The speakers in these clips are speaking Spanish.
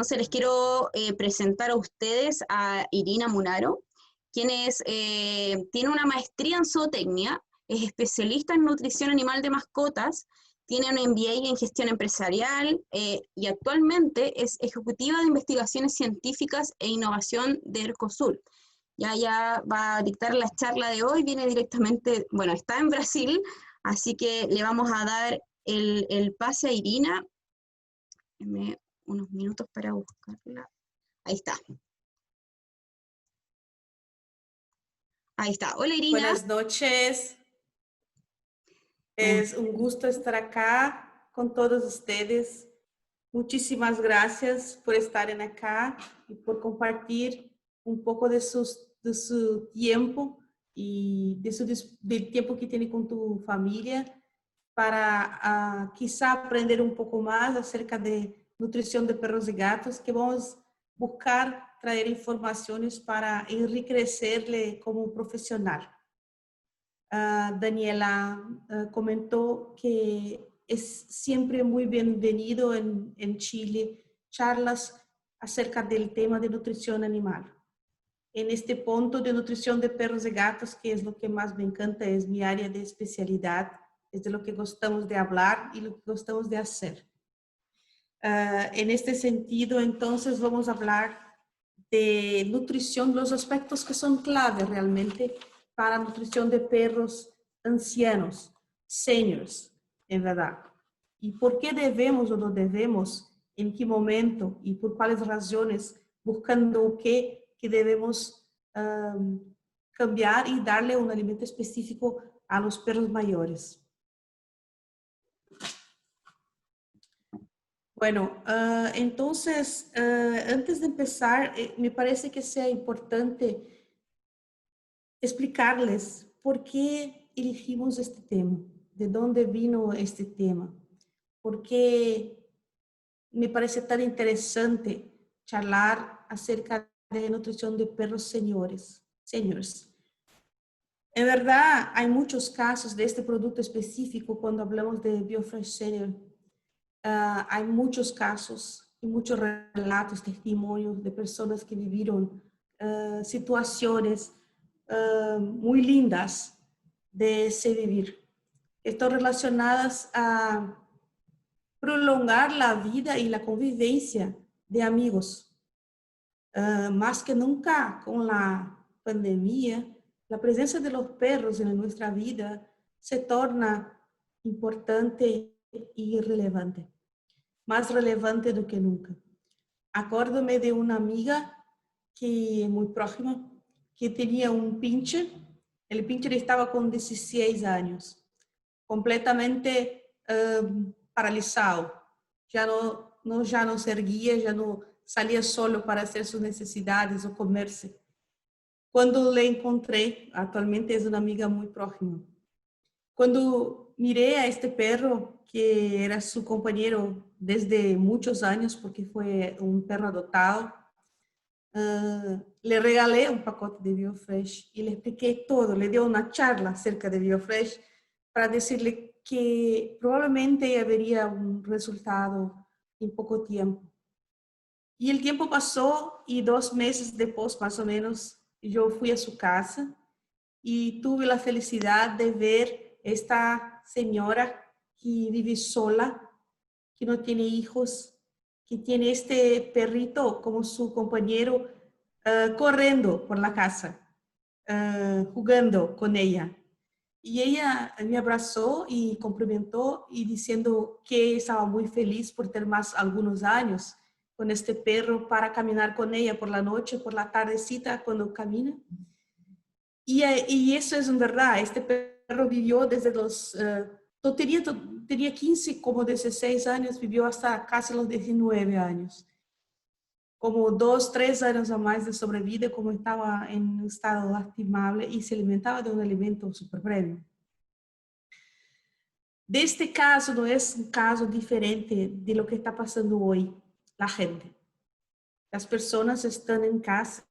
Entonces les quiero presentar a ustedes a Irina Munaro, quien tiene una maestría en zootecnia, es especialista en nutrición animal de mascotas, tiene un MBA en gestión empresarial y actualmente es ejecutiva de investigaciones científicas e innovación de Ercosul. Ya va a dictar la charla de hoy, viene directamente, bueno, está en Brasil, así que le vamos a dar el pase a Irina. Deme unos minutos para buscarla. Ahí está. Ahí está. Hola, Irina. Buenas noches. Buenas. Es un gusto estar acá con todos ustedes. Muchísimas gracias por estar acá y por compartir un poco de su tiempo y del tiempo que tiene con tu familia para quizá aprender un poco más acerca de nutrición de perros y gatos, que vamos a buscar traer informaciones para enriquecerle como profesional. Daniela comentó que es siempre muy bienvenido en Chile charlas acerca del tema de nutrición animal. En este punto de nutrición de perros y gatos, que es lo que más me encanta, es mi área de especialidad, es de lo que gostamos de hablar y lo que gostamos de hacer. En este sentido, entonces, vamos a hablar de nutrición, los aspectos que son clave realmente para la nutrición de perros ancianos, seniors, en verdad. ¿Y por qué debemos o no debemos? ¿En qué momento? ¿Y por cuáles razones? Buscando qué debemos cambiar y darle un alimento específico a los perros mayores. Bueno, entonces, antes de empezar, me parece que sea importante explicarles por qué elegimos este tema, de dónde vino este tema, por qué me parece tan interesante charlar acerca de nutrición de perros seniors. En verdad, hay muchos casos de este producto específico cuando hablamos de BioFresh Senior. Hay muchos casos y muchos relatos, testimonios de personas que vivieron situaciones muy lindas de ese vivir. Están relacionadas a prolongar la vida y la convivencia de amigos. Más que nunca con la pandemia, la presencia de los perros en nuestra vida se torna importante y relevante. Más relevante do que nunca. Acordo-me de uma amiga que muito próxima, que tinha um pincher. O pincher estava com 16 anos, completamente paralisado. Já não se erguia, já não saía solo para fazer suas necessidades ou comer-se. Quando le encontrei, atualmente é uma amiga muito próxima. Quando mirei a este perro, que era su compañero desde muchos años, porque fue un perro adoptado, le regalé un pacote de BioFresh y le expliqué todo, le di una charla acerca de BioFresh para decirle que probablemente habría un resultado en poco tiempo. Y el tiempo pasó y 2 meses después, más o menos, yo fui a su casa y tuve la felicidad de ver esta señora que vive sola, que no tiene hijos, que tiene este perrito como su compañero, corriendo por la casa, jugando con ella. Y ella me abrazó y cumplimentó y diciendo que estaba muy feliz por tener más algunos años con este perro para caminar con ella por la noche, por la tardecita cuando camina. Y eso es en verdad, este perro vivió desde los, tenía 15, como 16 años, vivió hasta casi los 19 años. Como 2, 3 años a más de sobrevida, como estaba en un estado lastimable y se alimentaba de un alimento super premium. De este caso no es un caso diferente de lo que está pasando hoy la gente. Las personas están en casa,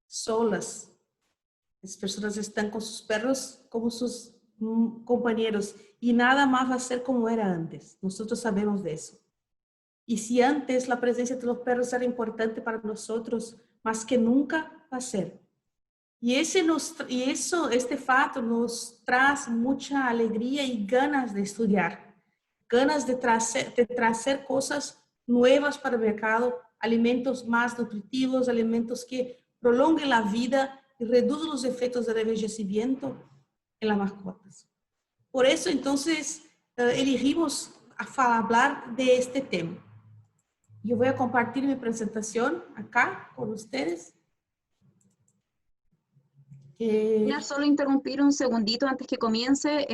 solas. As pessoas estão com seus perros como seus companheiros e nada mais vai ser como era antes. Nós sabemos disso. Y si antes la presencia de los perros era importante para nosotros, más que nunca va a ser. Y este fato nos trae mucha alegría y ganas de estudiar, ganas de traer cosas nuevas para el mercado, alimentos más nutritivos, alimentos que prolonguen la vida y reduzcan los efectos del envejecimiento en las mascotas. Por eso, entonces, elegimos hablar de este tema. Yo voy a compartir mi presentación acá con ustedes. Solo interrumpir un segundito antes que comience,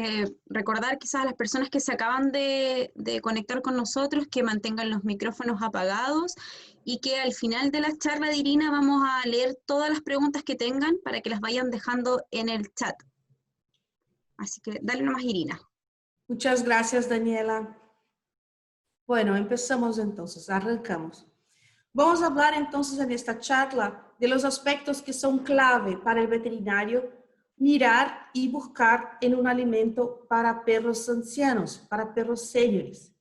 recordar quizás a las personas que se acaban de conectar con nosotros que mantengan los micrófonos apagados y que al final de la charla de Irina vamos a leer todas las preguntas que tengan para que las vayan dejando en el chat. Así que dale nomás, Irina. Muchas gracias, Daniela. Bueno, empezamos entonces, arrancamos. Vamos a hablar entonces en esta charla de los aspectos que son clave para el veterinario mirar y buscar en un alimento para perros ancianos, para perros seniors.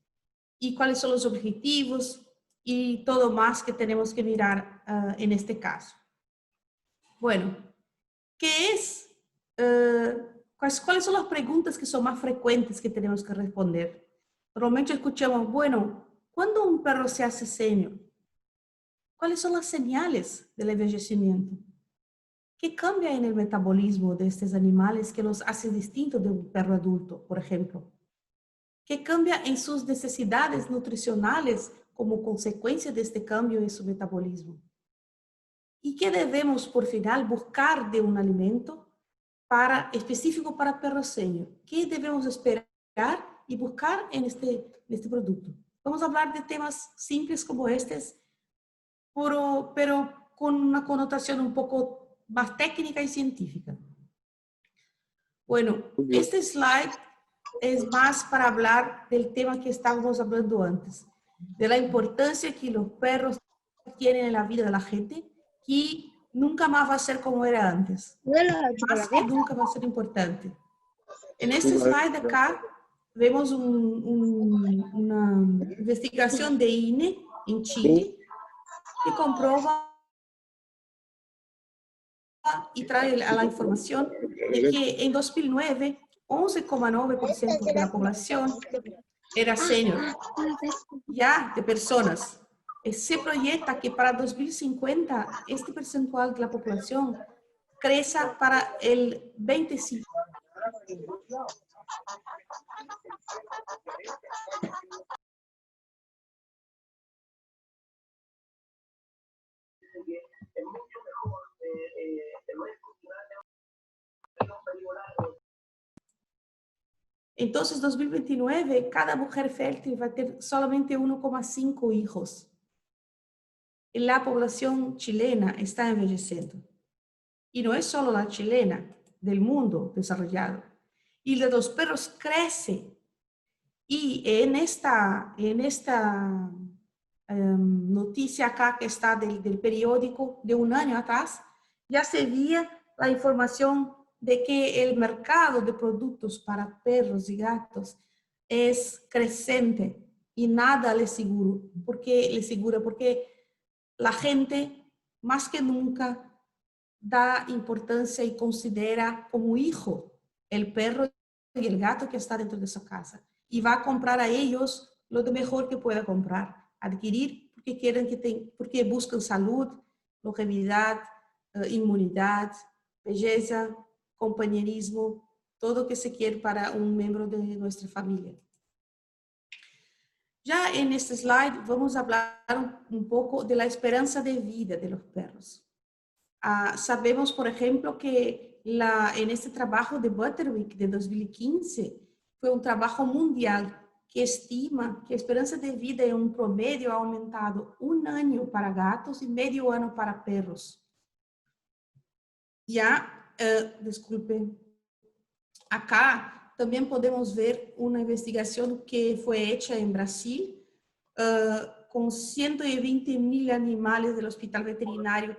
Y cuáles son los objetivos y todo más que tenemos que mirar en este caso. Bueno, ¿qué es? ¿Cuáles son las preguntas que son más frecuentes que tenemos que responder? Normalmente escuchamos, bueno, ¿cuándo un perro se hace senior? ¿Cuáles son las señales del envejecimiento? ¿Qué cambia en el metabolismo de estos animales que los hace distintos de un perro adulto, por ejemplo? ¿Qué cambia en sus necesidades nutricionales como consecuencia de este cambio en su metabolismo? ¿Y qué debemos, por final, buscar de un alimento específico para perros senior? ¿Qué debemos esperar y buscar en este producto? Vamos a hablar de temas simples como estos, pero con una connotación un poco más técnica y científica. Bueno, este slide es más para hablar del tema que estábamos hablando antes, de la importancia que los perros tienen en la vida de la gente, que nunca más va a ser como era antes. Más que nunca va a ser importante. En este slide acá vemos una investigación de INE en Chile que comprueba y trae a la información de que en 2009 11,9% de la población era senior, ya de personas. Se proyecta que para 2050 este percentual de la población crezca para el 25%. Entonces, 2029, cada mujer fértil va a tener solamente 1,5 hijos. La población chilena está envejeciendo. Y no es solo la chilena, del mundo desarrollado. Y de los perros crece. Y en esta noticia acá que está del periódico de un año atrás, ya se veía la información de que el mercado de productos para perros y gatos es creciente y nada le seguro. ¿Por qué le seguro? Porque la gente más que nunca da importancia y considera como hijo el perro y el gato que está dentro de su casa y va a comprar a ellos lo de mejor que pueda comprar, adquirir porque quieren porque buscan salud, longevidad, inmunidad, belleza, compañerismo, todo que se quiere para un miembro de nuestra familia. Ya en este slide vamos a hablar un poco de la esperanza de vida de los perros. Sabemos, por ejemplo, que en este trabajo de Butterwick de 2015 fue un trabajo mundial que estima que a esperança de vida em promedio ha aumentado 1 año para gatos y medio año para perros. Disculpe, acá también podemos ver una investigación que fue hecha en Brasil con 120.000 animales del Hospital Veterinario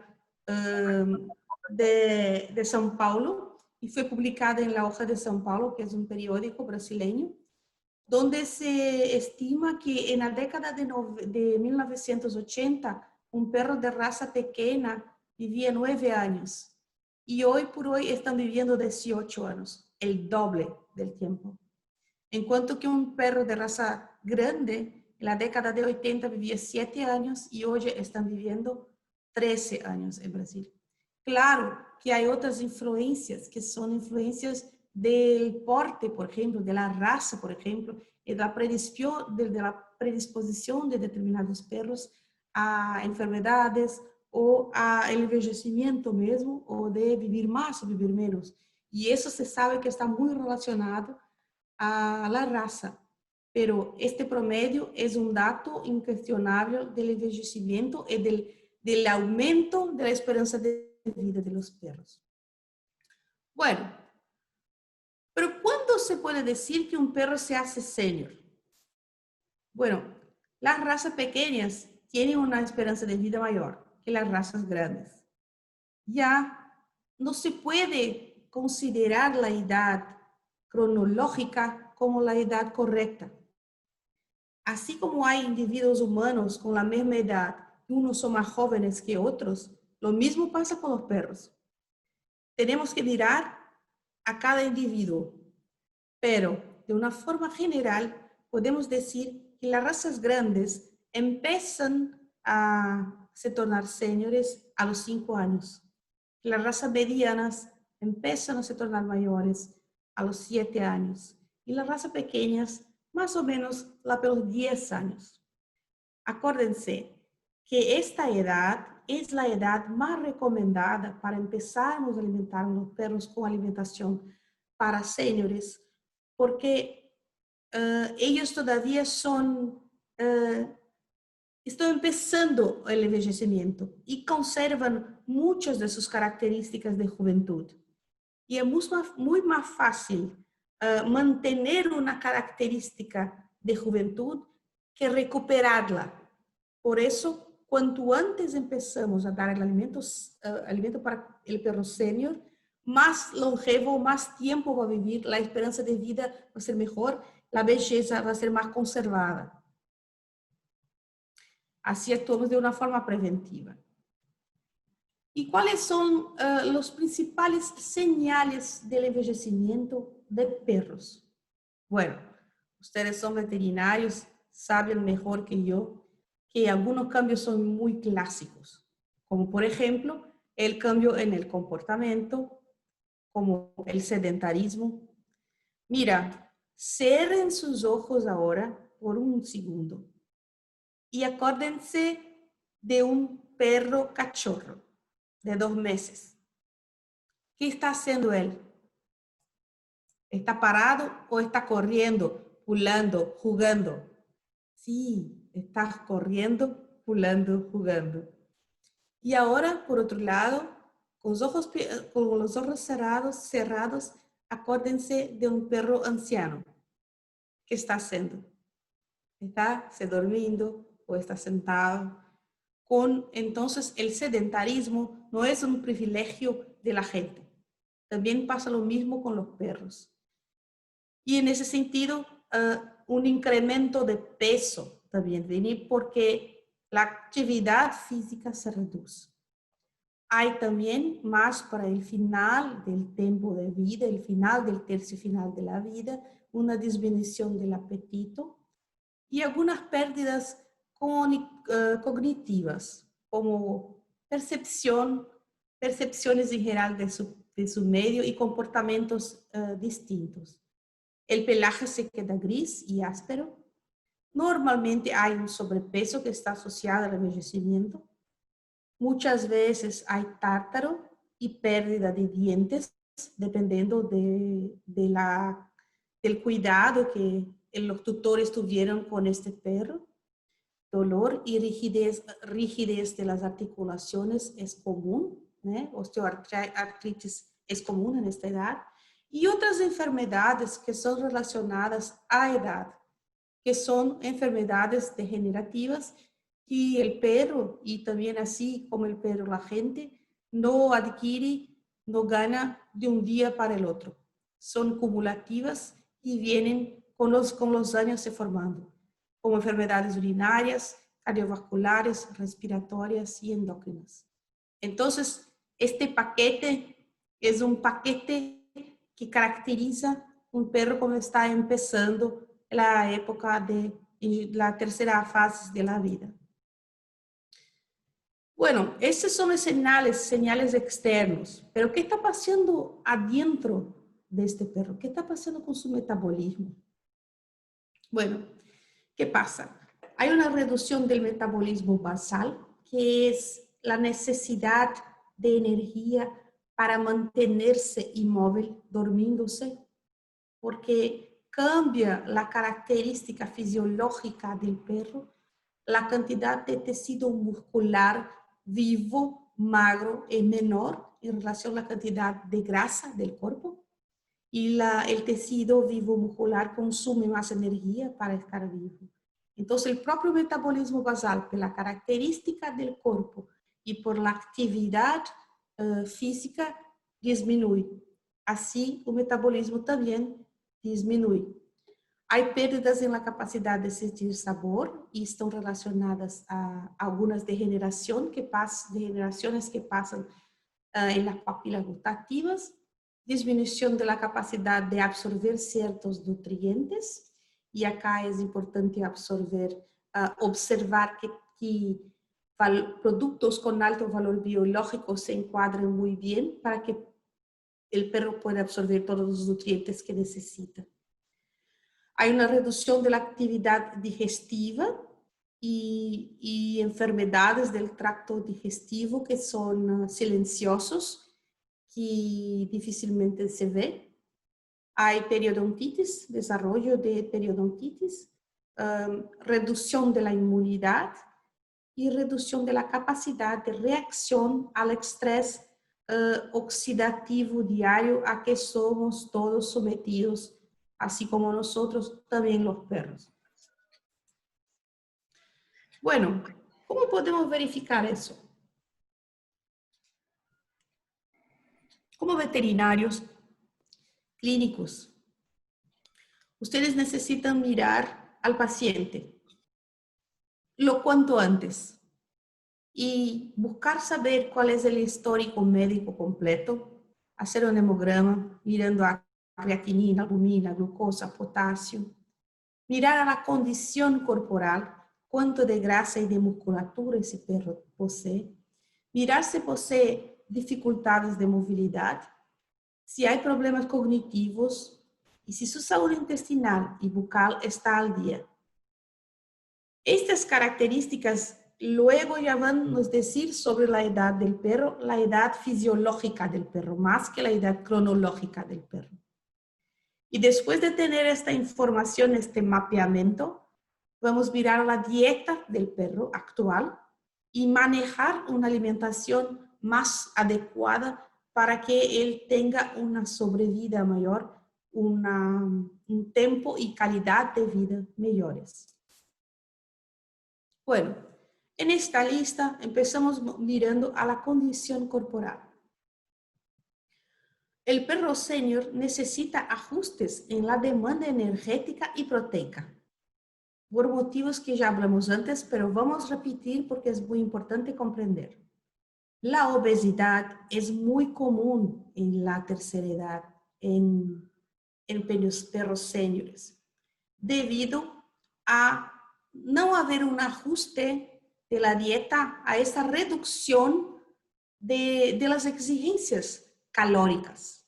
de São Paulo y fue publicada en La Hoja de São Paulo, que es un periódico brasileño. donde se estima que en la década de 1980, un perro de raza pequeña vivía 9 años y hoy por hoy están viviendo 18 años, el doble del tiempo. En cuanto que un perro de raza grande, en la década de 80 vivía 7 años y hoy están viviendo 13 años en Brasil. Claro que hay otras influencias, que son influencias del porte, por ejemplo, de la raza, por ejemplo, y de la predisposición de determinados perros a enfermedades o a envejecimiento mesmo, o de vivir más o vivir menos. Y eso se sabe que está muy relacionado a la raza. Pero este promedio es un dato incuestionable del envejecimiento y del aumento de la esperanza de vida de los perros. Bueno, pero ¿cuándo se puede decir que un perro se hace senior? Bueno, las razas pequeñas tienen una esperanza de vida mayor que las razas grandes. Ya no se puede considerar la edad cronológica como la edad correcta. Así como hay individuos humanos con la misma edad, y unos son más jóvenes que otros, lo mismo pasa con los perros. Tenemos que mirar a cada individuo, pero de una forma general podemos decir que las razas grandes empiezan a se tornar seniores a los 5 años. Las razas medianas empiezan a se tornar mayores a los 7 años. Y las razas pequeñas, más o menos, a los 10 años. Acuérdense que esta edad es la edad más recomendada para empezarmos a alimentar a los perros con alimentación para seniors, porque ellos todavía estão empezando el envejecimiento y conservan muchas de sus características de juventud. Y es muy más fácil mantener una característica de juventud que recuperarla. Por eso, cuanto antes empezamos a dar el alimento para el perro senior, más longevo, más tiempo va a vivir, la esperanza de vida va a ser mejor, la belleza va a ser más conservada. Así actuamos de una forma preventiva. ¿Y cuáles son los principales señales del envejecimiento de perros? Bueno, ustedes son veterinarios, saben mejor que yo que algunos cambios son muy clásicos, como por ejemplo el cambio en el comportamiento, como el sedentarismo. Mira, cierren sus ojos ahora por un segundo y acuérdense de un perro cachorro de 2 meses. ¿Qué está haciendo él? ¿Está parado o está corriendo, pulando, jugando? Sí, está corriendo, pulando, jugando. Y ahora, por otro lado, con los ojos cerrados, acuérdense de un perro anciano. ¿Qué está haciendo? ¿Está se durmiendo o está sentado? Entonces, el sedentarismo no es un privilegio de la gente. También pasa lo mismo con los perros. Y en ese sentido, un incremento de peso también viene porque la actividad física se reduce. Hay también más para el final del tiempo de vida, el final del tercio final de la vida, una disminución del apetito y algunas pérdidas cognitivas, como percepciones en general de su medio y comportamientos distintos. El pelaje se queda gris y áspero. Normalmente hay un sobrepeso que está asociado al envejecimiento. Muchas veces hay tártaro y pérdida de dientes, dependiendo del cuidado que los tutores tuvieron con este perro. Dolor y rigidez de las articulaciones es común, ¿eh? Osteoartritis es común en esta edad. Y otras enfermedades que son relacionadas a edad, que son enfermedades degenerativas que el perro, y también así como el perro, la gente, no adquiere, no gana de un día para el otro. Son cumulativas y vienen con los años se formando, como enfermedades urinarias, cardiovasculares, respiratorias y endocrinas. Entonces, este paquete es un paquete que caracteriza un perro cuando está empezando la época de la tercera fase de la vida. Bueno, estos son señales externos, pero ¿qué está pasando adentro de este perro? ¿Qué está pasando con su metabolismo? Bueno, ¿qué pasa? Hay una reducción del metabolismo basal, que es la necesidad de energía para mantenerse inmóvil, dormiéndose, porque cambia la característica fisiológica del perro, la cantidad de tejido muscular vivo, magro, es menor en relación a la cantidad de grasa del cuerpo, y el tejido vivo muscular consume más energía para estar vivo. Entonces, el propio metabolismo basal, por la característica del cuerpo y por la actividad física, disminuye. Así, el metabolismo también disminuye. Hay pérdidas en la capacidad de sentir sabor y están relacionadas a algunas degeneraciones que pasan en las papilas gustativas, disminución de la capacidad de absorber ciertos nutrientes, y acá es importante observar que productos con alto valor biológico se encuadran muy bien para que el perro pueda absorber todos los nutrientes que necesita. Hay una reducción de la actividad digestiva y enfermedades del tracto digestivo que son silenciosos, que difícilmente se ve. Hay periodontitis, desarrollo de periodontitis, reducción de la inmunidad y reducción de la capacidad de reacción al estrés oxidativo diario a que somos todos sometidos, así como nosotros, también los perros. Bueno, ¿cómo podemos verificar eso? Como veterinarios clínicos, ustedes necesitan mirar al paciente lo cuanto antes y buscar saber cuál es el histórico médico completo, hacer un hemograma mirando a creatinina, albumina, glucosa, potasio, mirar a la condición corporal, cuánto de grasa y de musculatura ese perro posee, mirar si posee dificultades de movilidad, si hay problemas cognitivos y si su salud intestinal y bucal está al día. Estas características luego ya van a nos decir sobre la edad del perro, la edad fisiológica del perro, más que la edad cronológica del perro. Y después de tener esta información, este mapeamiento, vamos a mirar la dieta del perro actual y manejar una alimentación más adecuada para que él tenga una sobrevida mayor, un tiempo y calidad de vida mejores. Bueno, en esta lista empezamos mirando a la condición corporal. El perro senior necesita ajustes en la demanda energética y proteica, por motivos que ya hablamos antes, pero vamos a repetir porque es muy importante comprender. La obesidad es muy común en la tercera edad, en perros seniors, debido a no haber un ajuste de la dieta a esta reducción de las exigencias calóricas.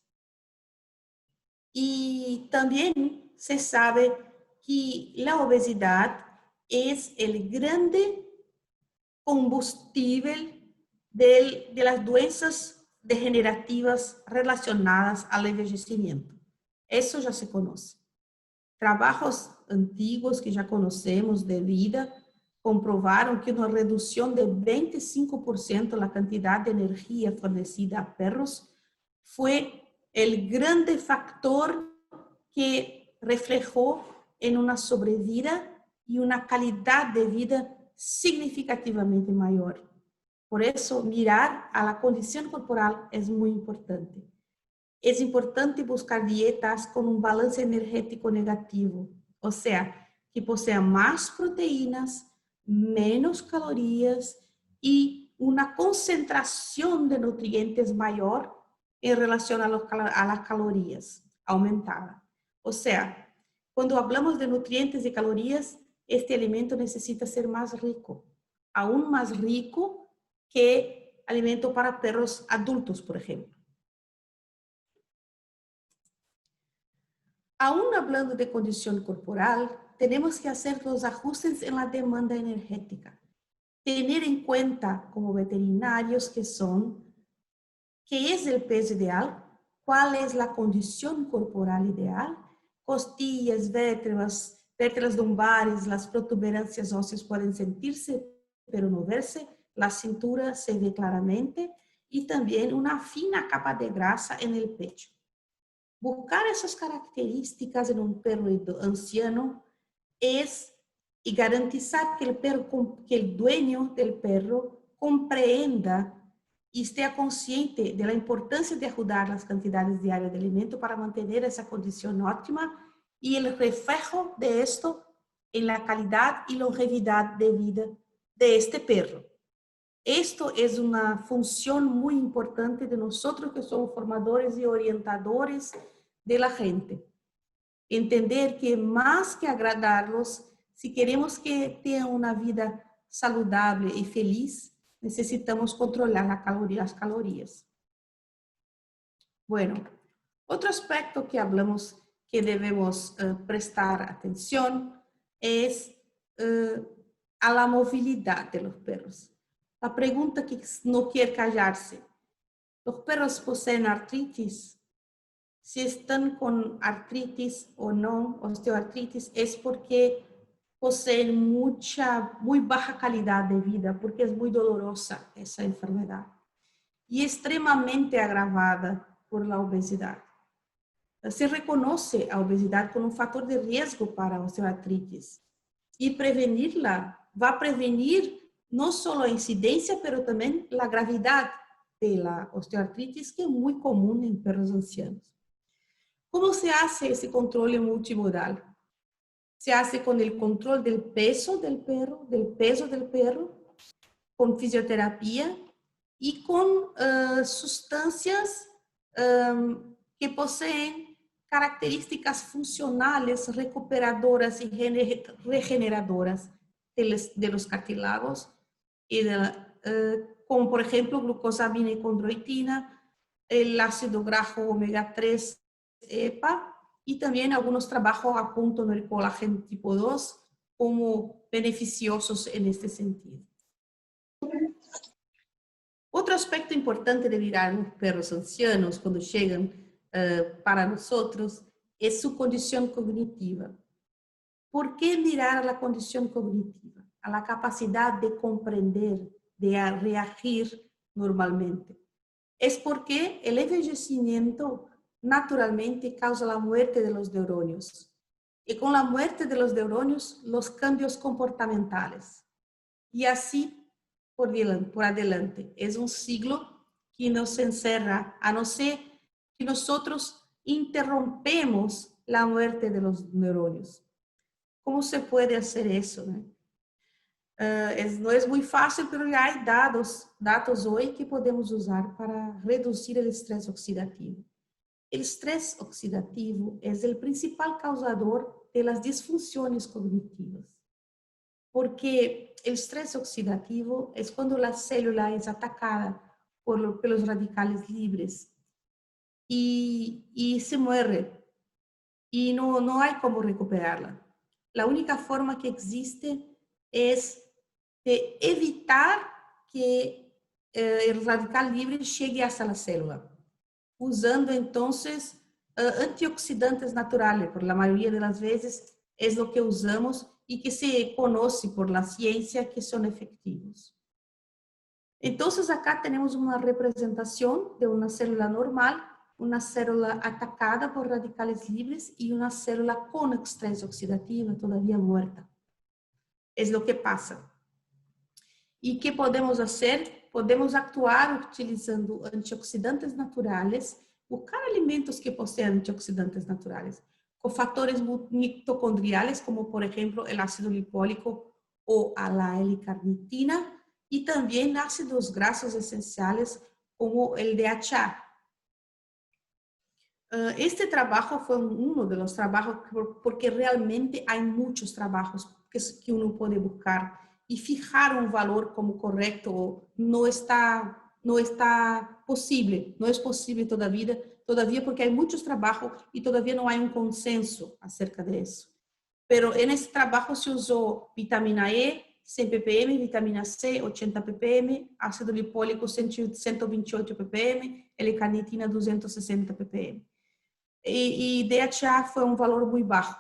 Y también se sabe que la obesidad es el grande combustible de las doenças degenerativas relacionadas al envejecimiento. Eso ya se conoce. Trabajos antiguos que ya conocemos de vida comprobaron que una reducción de 25% la cantidad de energía fornecida a perros fue el grande factor que reflejó en una sobrevida y una calidad de vida significativamente mayor. Por eso, mirar a la condición corporal es muy importante. Es importante buscar dietas con un balance energético negativo, o sea, que posea más proteínas, menos calorías y una concentración de nutrientes mayor en relación a las calorías aumentada. O sea, cuando hablamos de nutrientes y calorías, este alimento necesita ser más rico, aún más rico que alimento para perros adultos, por ejemplo. Aún hablando de condición corporal, tenemos que hacer los ajustes en la demanda energética. Tener en cuenta como veterinarios que son, qué es el peso ideal, cuál es la condición corporal ideal, costillas, vértebras lumbares, las protuberancias óseas pueden sentirse, pero no verse, la cintura se ve claramente y también una fina capa de grasa en el pecho. Buscar essas características em perro anciano e garantizar que o dueño do perro compreenda e esteja consciente da importância de ajudar as quantidades diárias de alimento para manter essa condição ótima e o reflejo de esto en la calidad y longevidad de vida de este perro. Esto es una función muy importante de nosotros que somos formadores y orientadores de la gente. Entender que más que agradarlos, si queremos que tengan una vida saludable y feliz, necesitamos controlar las calorías. Bueno, otro aspecto que hablamos que debemos prestar atención es a la movilidad de los perros. La pregunta que no quiere callarse. ¿Los perros poseen artritis? Si están con artritis o no, osteoartritis, es porque poseen muy baja calidad de vida, porque es muy dolorosa esa enfermedad y extremadamente agravada por la obesidad. Se reconoce a obesidad como un factor de riesgo para osteoartritis y prevenirla va a prevenir no solo la incidencia, pero también la gravedad de la osteoartritis, que es muy común en perros ancianos. ¿Cómo se hace ese control multimodal? Se hace con el control del peso del perro, con fisioterapia y con sustancias que poseen características funcionales, recuperadoras y regeneradoras de los cartílagos, como por ejemplo glucosamina y condroitina, el ácido graso omega 3 EPA, y también algunos trabajos apuntan el colágeno tipo 2 como beneficiosos en este sentido. Otro aspecto importante de mirar los perros ancianos cuando llegan para nosotros es su condición cognitiva. ¿Por qué mirar la condición cognitiva? A la capacidad de comprender, de reagir normalmente. Es porque el envejecimiento naturalmente causa la muerte de los neurones. Y con la muerte de los neurones, los cambios comportamentales. Y así por adelante. Es un ciclo que nos encerra, a no ser que nosotros interrompemos la muerte de los neurones. ¿Cómo se puede hacer eso? ¿No? No es muy fácil, pero ya hay datos hoy que podemos usar para reducir el estrés oxidativo. El estrés oxidativo es el principal causador de las disfunciones cognitivas, porque el estrés oxidativo es cuando la célula es atacada por los radicales libres y se muere y no hay cómo recuperarla. La única forma que existe es de evitar que el radical libre llegue hasta la célula, usando entonces antioxidantes naturales, por la mayoría de las veces es lo que usamos y que se conoce por la ciencia que son efectivos. Entonces acá tenemos una representación de una célula normal, una célula atacada por radicales libres y una célula con estrés oxidativo todavía muerta. Es lo que pasa. ¿Y qué podemos hacer? Podemos actuar utilizando antioxidantes naturales, buscar alimentos que poseen antioxidantes naturales, cofactores mitocondriales, como por ejemplo el ácido lipólico o a la L-carnitina, y también ácidos grasos esenciales como el DHA. Este trabajo fue uno de los trabajos, porque realmente hay muchos trabajos que uno puede buscar, y fijar un valor como correcto no está posible, no es posible todavía porque hay muchos trabajos y todavía no hay un consenso acerca de eso. Pero en este trabajo se usó vitamina E, 100 ppm, vitamina C, 80 ppm, ácido lipólico, 128 ppm, L-carnitina, 260 ppm. Y DHA fue un valor muy bajo.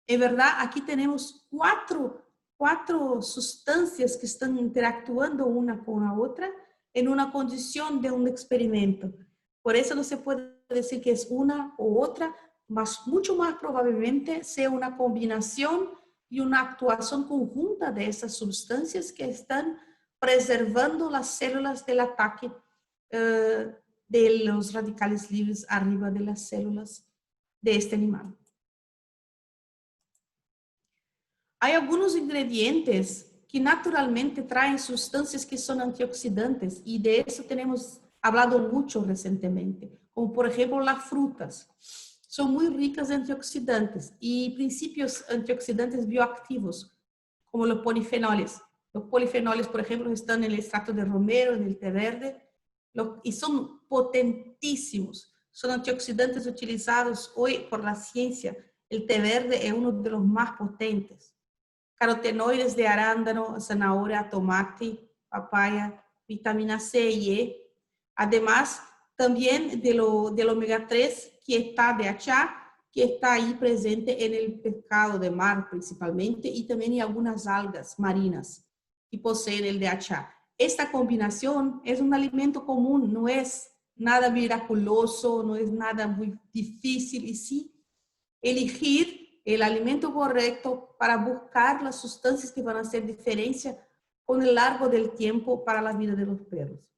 En verdad, aquí tenemos cuatro sustancias que están interactuando una con la otra en una condición de un experimento. Por eso no se puede decir que es una u otra, mas mucho más probablemente sea una combinación y una actuación conjunta de esas sustancias que están preservando las células del ataque de los radicales libres arriba de las células de este animal. Hay algunos ingredientes que naturalmente traen sustancias que son antioxidantes, y de eso tenemos hablado mucho recientemente, como por ejemplo las frutas. Son muy ricas en antioxidantes y principios antioxidantes bioactivos, como los polifenoles. Los polifenoles, por ejemplo, están en el extracto de romero, en el té verde, y son potentísimos. Son antioxidantes utilizados hoy por la ciencia. El té verde es uno de los más potentes. Carotenoides de arándano, zanahoria, tomate, papaya, vitamina C y E. Además, también del omega 3, que está DHA, que está ahí presente en el pescado de mar principalmente, y también en algunas algas marinas que poseen el DHA. Esta combinación es un alimento común, no es nada miraculoso, no es nada muy difícil, y sí elegir el alimento correcto para buscar las sustancias que van a hacer diferencia con el largo del tiempo para la vida de los perros.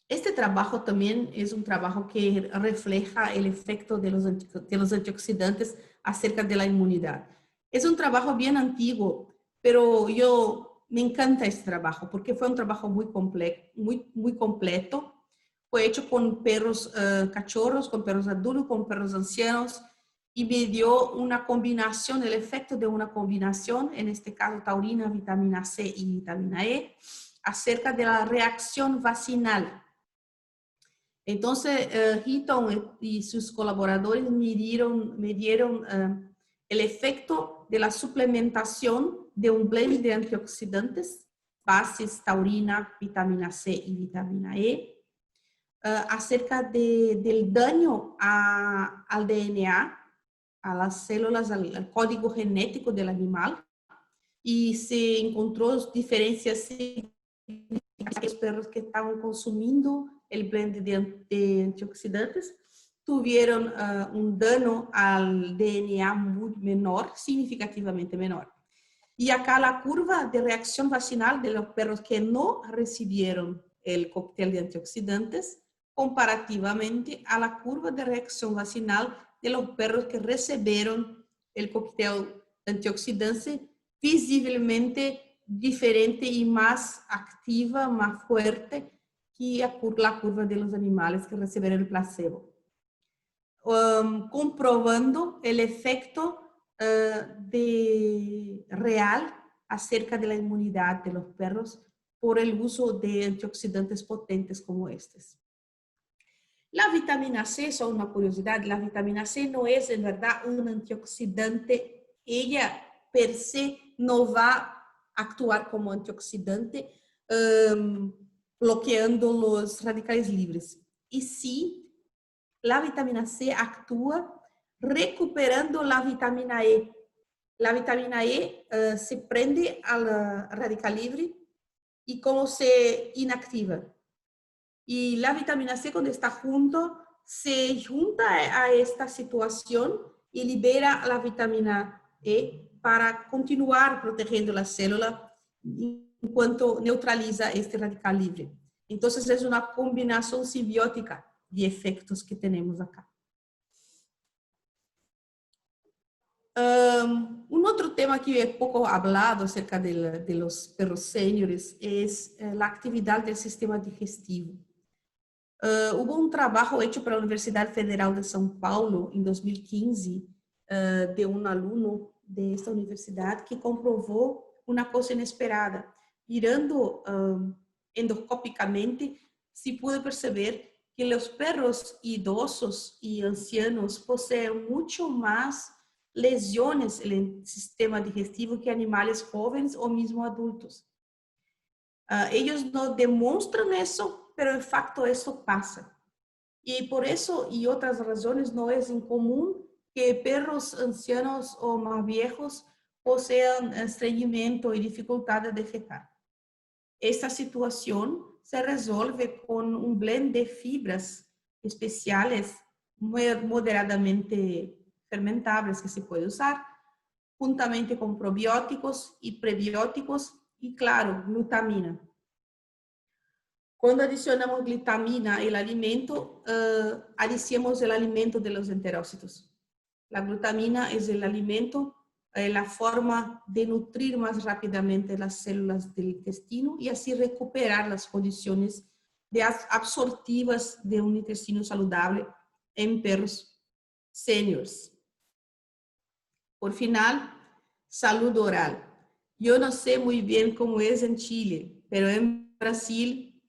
Este trabajo también es un trabajo que refleja el efecto de los antioxidantes acerca de la inmunidad. Es un trabajo bien antiguo, pero me encanta este trabajo porque fue un trabajo muy completo. Fue hecho con perros cachorros, con perros adultos, con perros ancianos, y me dio una combinación, el efecto de una combinación, en este caso taurina, vitamina C y vitamina E, acerca de la reacción vacinal. Entonces, Heaton y sus colaboradores midieron el efecto de la suplementación de un blend de antioxidantes, bases, taurina, vitamina C y vitamina E, acerca del daño al DNA, a las células, al código genético del animal, y se encontró diferencias en los perros que estaban consumiendo el blend de antioxidantes tuvieron un daño al DNA muy menor, significativamente menor. Y acá la curva de reacción vacinal de los perros que no recibieron el cóctel de antioxidantes comparativamente a la curva de reacción vacinal de los perros que recibieron el cóctel de antioxidantes, visiblemente diferente y más activa, más fuerte que la curva de los animales que recibieron el placebo. Comprobando el efecto real acerca de la inmunidad de los perros por el uso de antioxidantes potentes como estos. La vitamina C, solo una curiosidad, la vitamina C no es en verdad un antioxidante. Ella per se no va a actuar como antioxidante bloqueando los radicales libres. Y sí, la vitamina C actúa recuperando la vitamina E. La vitamina E se prende al radical libre y como se inactiva. Y la vitamina C, cuando está se junta a esta situación y libera la vitamina E para continuar protegiendo la célula en cuanto neutraliza este radical libre. Entonces es una combinación simbiótica de efectos que tenemos acá. Un otro tema que es poco hablado acerca de los perros seniors es la actividad del sistema digestivo. Hubo un trabajo hecho por la Universidad Federal de São Paulo en 2015 de un alumno de esta universidad que comprobó una cosa inesperada. Mirando endoscópicamente, se pudo perceber que los perros idosos y ancianos poseen mucho más lesiones en el sistema digestivo que animales jóvenes o mismo adultos. Ellos no demuestran eso, pero en facto eso pasa. Y por eso y otras razones no es incomún que perros ancianos o más viejos posean estreñimiento y dificultad de defecar. Esta situación se resuelve con un blend de fibras especiales moderadamente fermentables que se puede usar, juntamente con probióticos y prebióticos y, claro, glutamina. Cuando adicionamos glutamina al alimento, adiciamos el alimento de los enterócitos. La glutamina es el alimento, la forma de nutrir más rápidamente las células del intestino y así recuperar las condiciones absortivas de un intestino saludable en perros seniors. Por final, salud oral. Yo no sé muy bien cómo es en Chile, pero en Brasil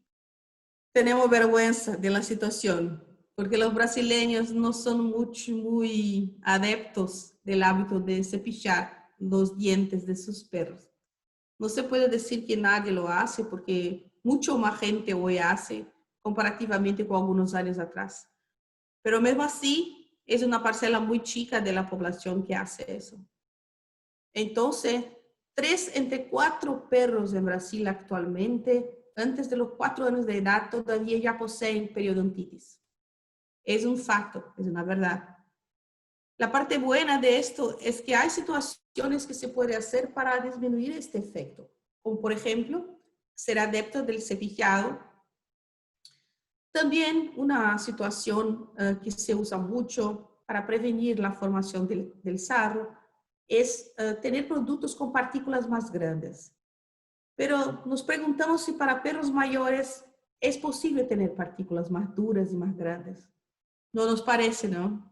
tenemos vergüenza de la situación, porque los brasileños no son muy adeptos del hábito de cepillar los dientes de sus perros. No se puede decir que nadie lo hace, porque mucho más gente hoy hace comparativamente con algunos años atrás. Pero mesmo así, es una parcela muy chica de la población que hace eso. Entonces, 3 entre 4 perros en Brasil actualmente, antes de los 4 años de edad, todavía ya poseen periodontitis. Es un facto, es una verdad. La parte buena de esto es que hay situaciones que se puede hacer para disminuir este efecto, como por ejemplo, ser adepto del cepillado. También una situación que se usa mucho para prevenir la formación del sarro es tener productos con partículas más grandes. Pero nos preguntamos si para perros mayores es posible tener partículas más duras y más grandes. No nos parece, ¿no?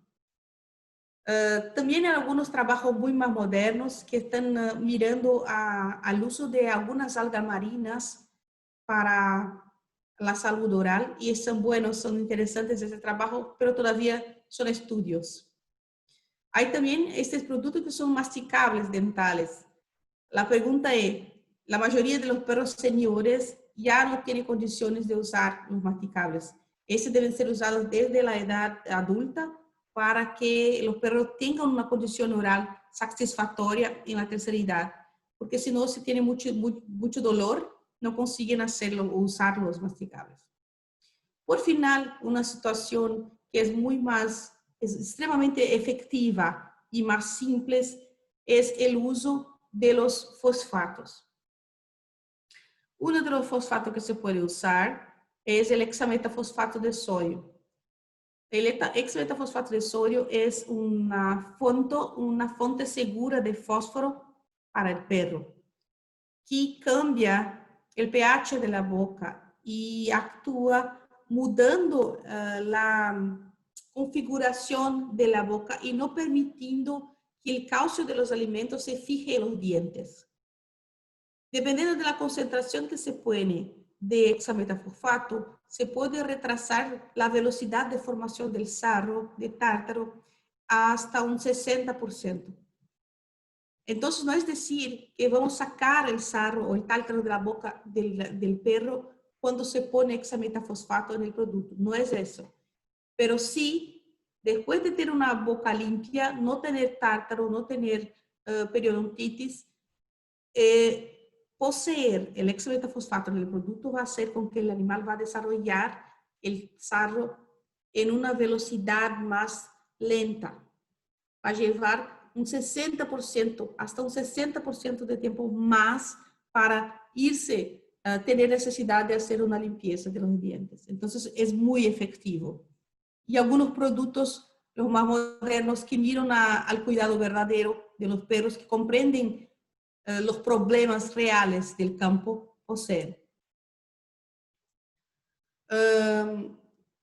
También hay algunos trabajos muy más modernos que están mirando al uso de algunas algas marinas para la salud oral y son buenos, son interesantes ese trabajo, pero todavía son estudios. Hay también estos productos que son masticables dentales. La pregunta es, la mayoría de los perros seniores ya no tienen condiciones de usar los masticables. Estos deben ser usados desde la edad adulta para que los perros tengan una condición oral satisfactoria en la tercera edad. Porque si no, si tienen mucho dolor, no consiguen hacerlo o usar los masticables. Por final, una situación que es es extremadamente efectiva y más simple es el uso de los fosfatos. Uno de los fosfatos que se puede usar es el hexametafosfato de sodio. El hexametafosfato de sodio es una fuente segura de fósforo para el perro, que cambia el pH de la boca y actúa mudando la configuración de la boca y no permitiendo que el calcio de los alimentos se fije en los dientes. Dependiendo de la concentración que se pone de hexametafosfato, se puede retrasar la velocidad de formación del sarro, de tártaro, hasta un 60%. Entonces, no es decir que vamos a sacar el sarro o el tártaro de la boca del perro cuando se pone hexametafosfato en el producto. No es eso. Pero sí, después de tener una boca limpia, no tener tártaro, no tener periodontitis, poseer el hexametafosfato en el producto va a hacer con que el animal va a desarrollar el sarro en una velocidad más lenta. Va a llevar un 60%, hasta un 60% de tiempo más para irse a tener necesidad de hacer una limpieza de los dientes. Entonces es muy efectivo. Y algunos productos los más modernos que miran al cuidado verdadero de los perros, que comprenden los problemas reales del campo poseen.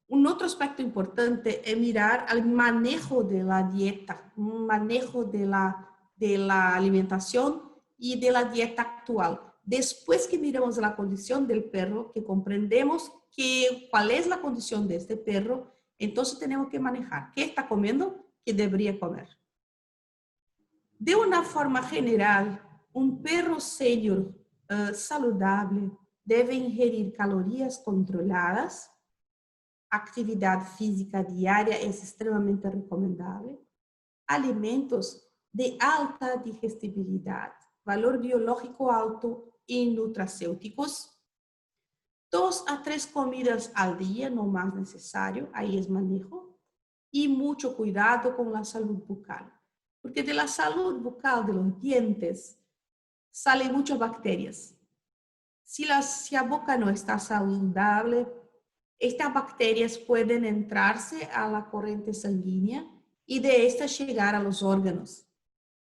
Un otro aspecto importante es mirar al manejo de la dieta, un manejo de la alimentación y de la dieta actual. Después que miramos la condición del perro, que comprendemos cuál es la condición de este perro, entonces tenemos que manejar qué está comiendo, qué debería comer. De una forma general, un perro senior saludable debe ingerir calorías controladas, actividad física diaria es extremamente recomendable, alimentos de alta digestibilidad, valor biológico alto y nutracéuticos, 2 a 3 comidas al día, no más necesario, ahí es manejo, y mucho cuidado con la salud bucal, porque de la salud bucal de los dientes salen muchas bacterias. Si la boca no está saludable, estas bacterias pueden entrarse a la corriente sanguínea y de esta llegar a los órganos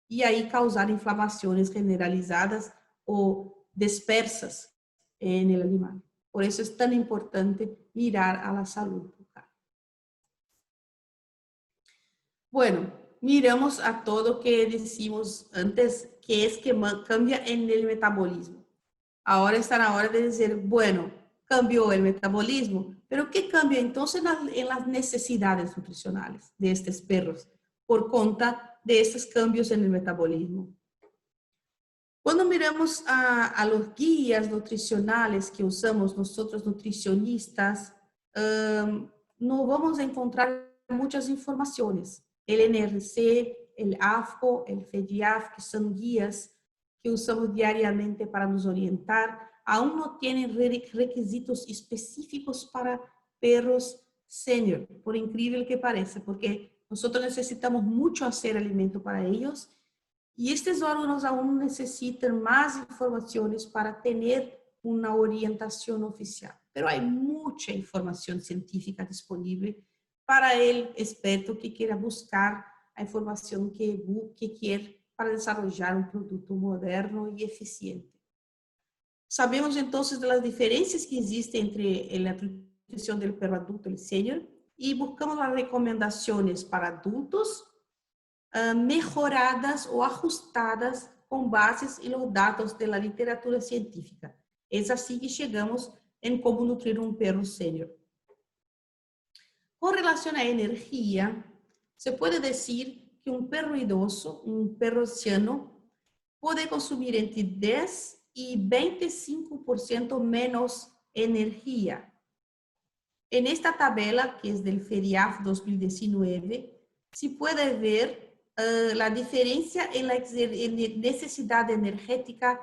y ahí causar inflamaciones generalizadas o dispersas en el animal. Por eso es tan importante mirar a la salud bucal. Bueno, miramos a todo que decimos antes, que es que cambia en el metabolismo. Ahora está la hora de decir, bueno, cambió el metabolismo, pero ¿qué cambia entonces en las necesidades nutricionales de estos perros por cuenta de estos cambios en el metabolismo? Cuando miramos a los guías nutricionales que usamos nosotros nutricionistas, no vamos a encontrar muchas informaciones. El NRC, el AFCO, el FEDIAF, que son guías que usamos diariamente para nos orientar, aún no tienen requisitos específicos para perros senior, por increíble que parezca, porque nosotros necesitamos mucho hacer alimento para ellos y estos órganos aún necesitan más informaciones para tener una orientación oficial. Pero hay mucha información científica disponible para el experto que quiera buscar a información que quiere para desarrollar un producto moderno y eficiente. Sabemos entonces de las diferencias que existen entre la nutrición del perro adulto y el senior y buscamos las recomendaciones para adultos mejoradas o ajustadas con bases en los datos de la literatura científica. Es así que llegamos en cómo nutrir un perro senior. Con relación a energía, se puede decir que un perro idoso, un perro anciano, puede consumir entre 10 y 25% menos energía. En esta tabla, que es del FEDIAF 2019, se puede ver la diferencia en la necesidad energética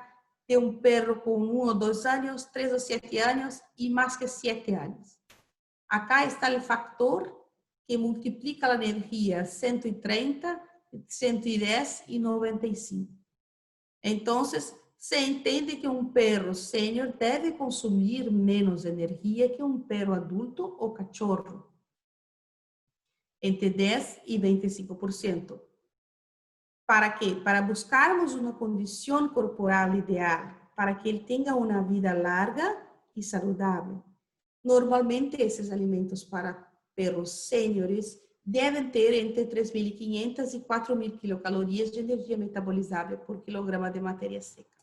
de un perro con 1 o 2 años, 3 o 7 años y más que 7 años. Acá está el factor que multiplica la energía 130, 110 y 95. Entonces, se entiende que un perro senior debe consumir menos energía que un perro adulto o cachorro, entre 10 y 25%. ¿Para qué? Para buscarmos una condición corporal ideal, para que él tenga una vida larga y saludable. Normalmente, esses alimentos para perros seniors deben ter entre 3.500 y 4.000 kilocalorias de energia metabolizable por kilograma de materia seca.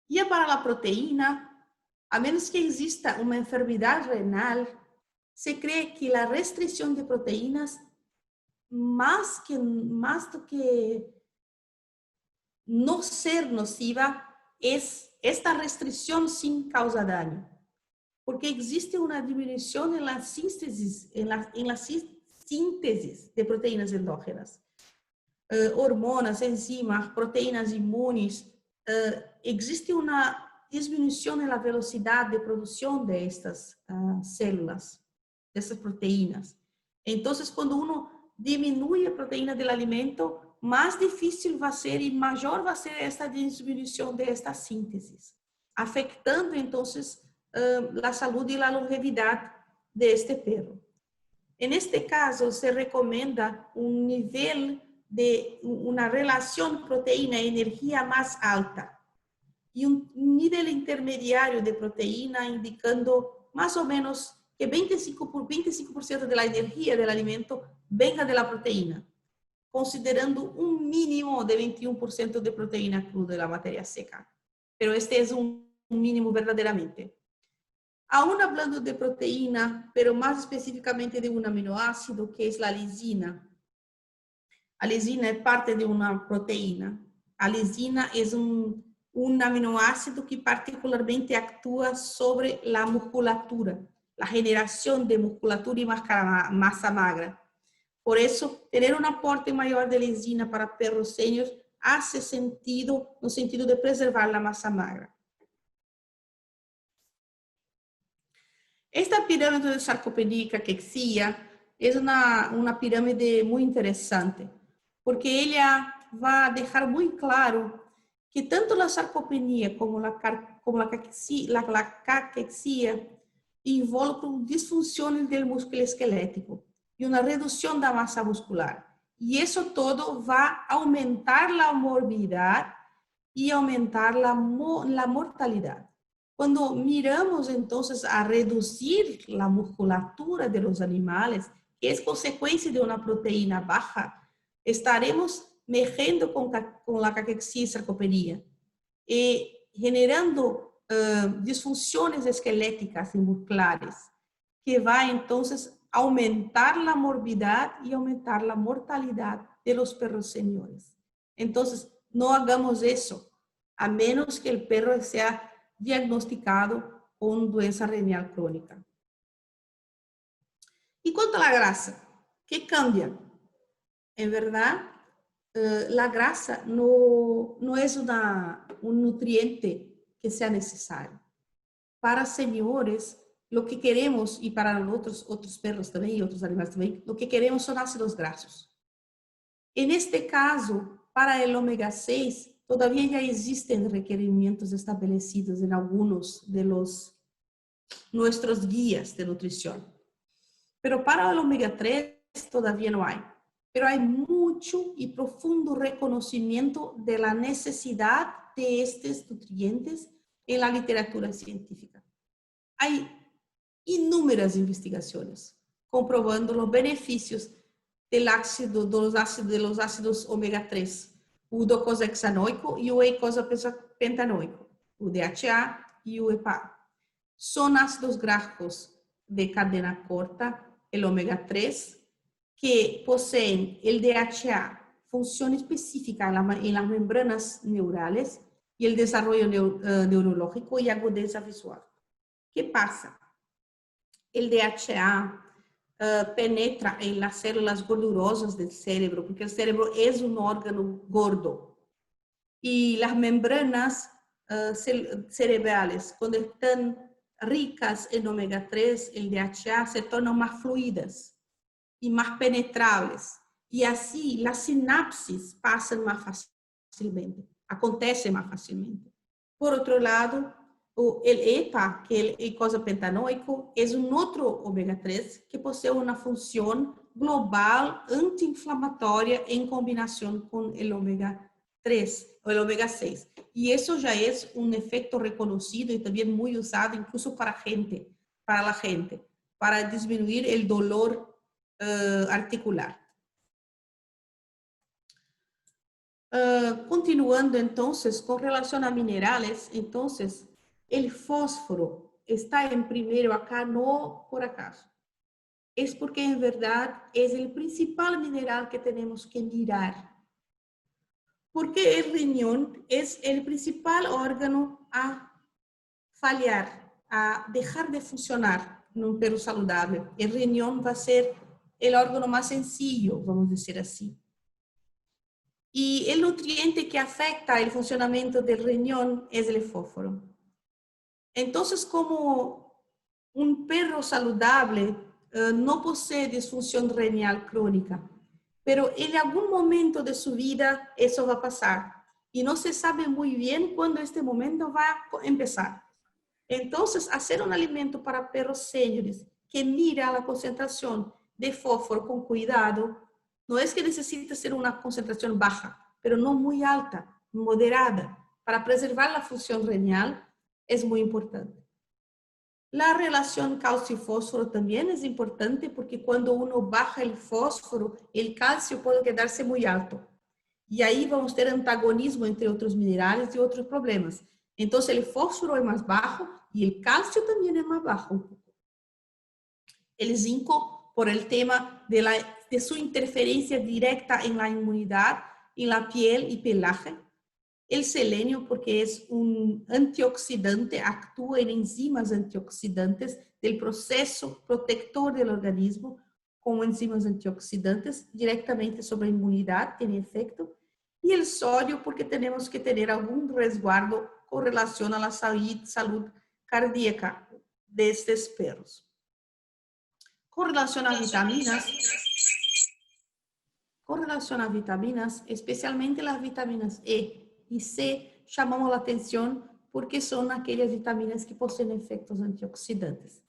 Y para la proteína, a menos que exista una enfermedad renal, se cree que la restricción de proteínas, más do que no ser nociva, es esta restricción sin causa daño. Porque existe una disminución en la síntesis, de proteínas endógenas. Hormonas, enzimas, proteínas inmunes. Existe una disminución en la velocidad de producción de estas células, de estas proteínas. Entonces, cuando uno disminuye la proteína del alimento, más difícil va a ser y mayor va a ser esta disminución de esta síntesis, afectando entonces la salud y la longevidad de este perro. En este caso, se recomienda un nivel de una relación proteína-energía más alta y un nivel intermediario de proteína indicando más o menos que 25% de la energía del alimento venga de la proteína, considerando un mínimo de 21% de proteína cruda de la materia seca. Pero este es un mínimo verdaderamente. Aún hablando de proteína, pero más específicamente de un aminoácido que es la lisina. La lisina es parte de una proteína. La lisina es un aminoácido que particularmente actúa sobre la musculatura, la generación de musculatura y masa magra. Por eso, tener un aporte mayor de lisina para perros seniors hace sentido, no sentido de preservar la masa magra. Esta pirámide de sarcopenia y caquexia es una pirámide muy interesante, porque ella va a dejar muy claro que tanto la sarcopenia como la caquexia involucran disfunciones del músculo esquelético y una reducción de la masa muscular. Y eso todo va a aumentar la morbidad y aumentar la mortalidad. Cuando miramos entonces a reducir la musculatura de los animales, que es consecuencia de una proteína baja, estaremos mejorando con la caquexia y sarcopenia y generando disfunciones esqueléticas y musculares, que va entonces a aumentar la morbidad y aumentar la mortalidad de los perros seniores. Entonces, no hagamos eso, a menos que el perro sea diagnosticado con doença renal crônica. E quanto à grasa, que cambia? En verdad, la grasa no es un nutriente que sea necesario. Para señores, lo que queremos, y para otros perros también y otros animales también, lo que queremos son ácidos grasos. En este caso, para el omega 6, todavía ya existen requerimientos establecidos en algunos de nuestros guías de nutrición. Pero para el omega 3 todavía no hay. Pero hay mucho y profundo reconocimiento de la necesidad de estos nutrientes en la literatura científica. Hay inúmeras investigaciones comprobando los beneficios de los ácidos omega 3, o docosahexanoico y o eicosapentanoico, o DHA y o EPA. Son ácidos grasos de cadena corta, el omega 3, que poseen el DHA, función específica en las membranas neurales y el desarrollo neurológico y agudeza visual. ¿Qué pasa? El DHA penetra en las células gordurosas del cerebro, porque el cerebro es un órgano gordo. Y las membranas cerebrales, cuando están ricas en omega 3, el DHA, se tornan más fluidas y más penetrables. Y así las sinapsis pasan más fácilmente, acontecen más fácilmente. Por otro lado, el EPA, que es el eicosapentanoico, es un otro omega 3 que posee una función global antiinflamatoria en combinación con el omega 3 o el omega 6. Y eso ya es un efecto reconocido y también muy usado incluso para la gente, para disminuir el dolor articular. Continuando entonces con relación a minerales, entonces el fósforo está en primero acá no por acaso. Es porque en verdad es el principal mineral que tenemos que mirar. Porque el riñón es el principal órgano a fallar, a dejar de funcionar en un perro saludable. El riñón va a ser el órgano más sencillo, vamos a decir así. Y el nutriente que afecta el funcionamiento del riñón es el fósforo. Entonces, como un perro saludable no posee disfunción renal crónica, pero en algún momento de su vida eso va a pasar y no se sabe muy bien cuándo este momento va a empezar. Entonces, hacer un alimento para perros seniors que mira la concentración de fósforo con cuidado. No es que necesite ser una concentración baja, pero no muy alta, moderada. Para preservar la función renal es muy importante. La relación calcio y fósforo también es importante porque cuando uno baja el fósforo, el calcio puede quedarse muy alto. Y ahí vamos a tener antagonismo entre otros minerales y otros problemas. Entonces el fósforo es más bajo y el calcio también es más bajo un poco. El zinc por el tema de su interferencia directa en la inmunidad, en la piel y pelaje. El selenio porque es un antioxidante, actúa en enzimas antioxidantes del proceso protector del organismo, como enzimas antioxidantes, directamente sobre la inmunidad tiene efecto. Y el sodio porque tenemos que tener algún resguardo con relación a la salud cardíaca de estos perros. Con relación a vitaminas, especialmente las vitaminas E y C, llamamos la atención porque son aquellas vitaminas que poseen efectos antioxidantes.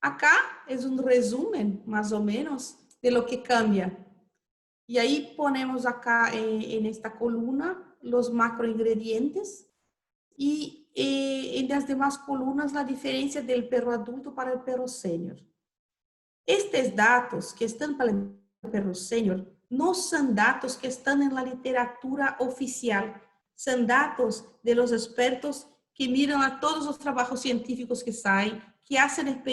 Acá es un resumen, más o menos, de lo que cambia. Y ahí ponemos acá en esta columna los macroingredientes y en las demás columnas la diferencia del perro adulto para el perro senior. Estos datos que están para el perro senior no son datos que están en la literatura oficial, son datos de los expertos que miran a todos los trabajos científicos que salen, que hacen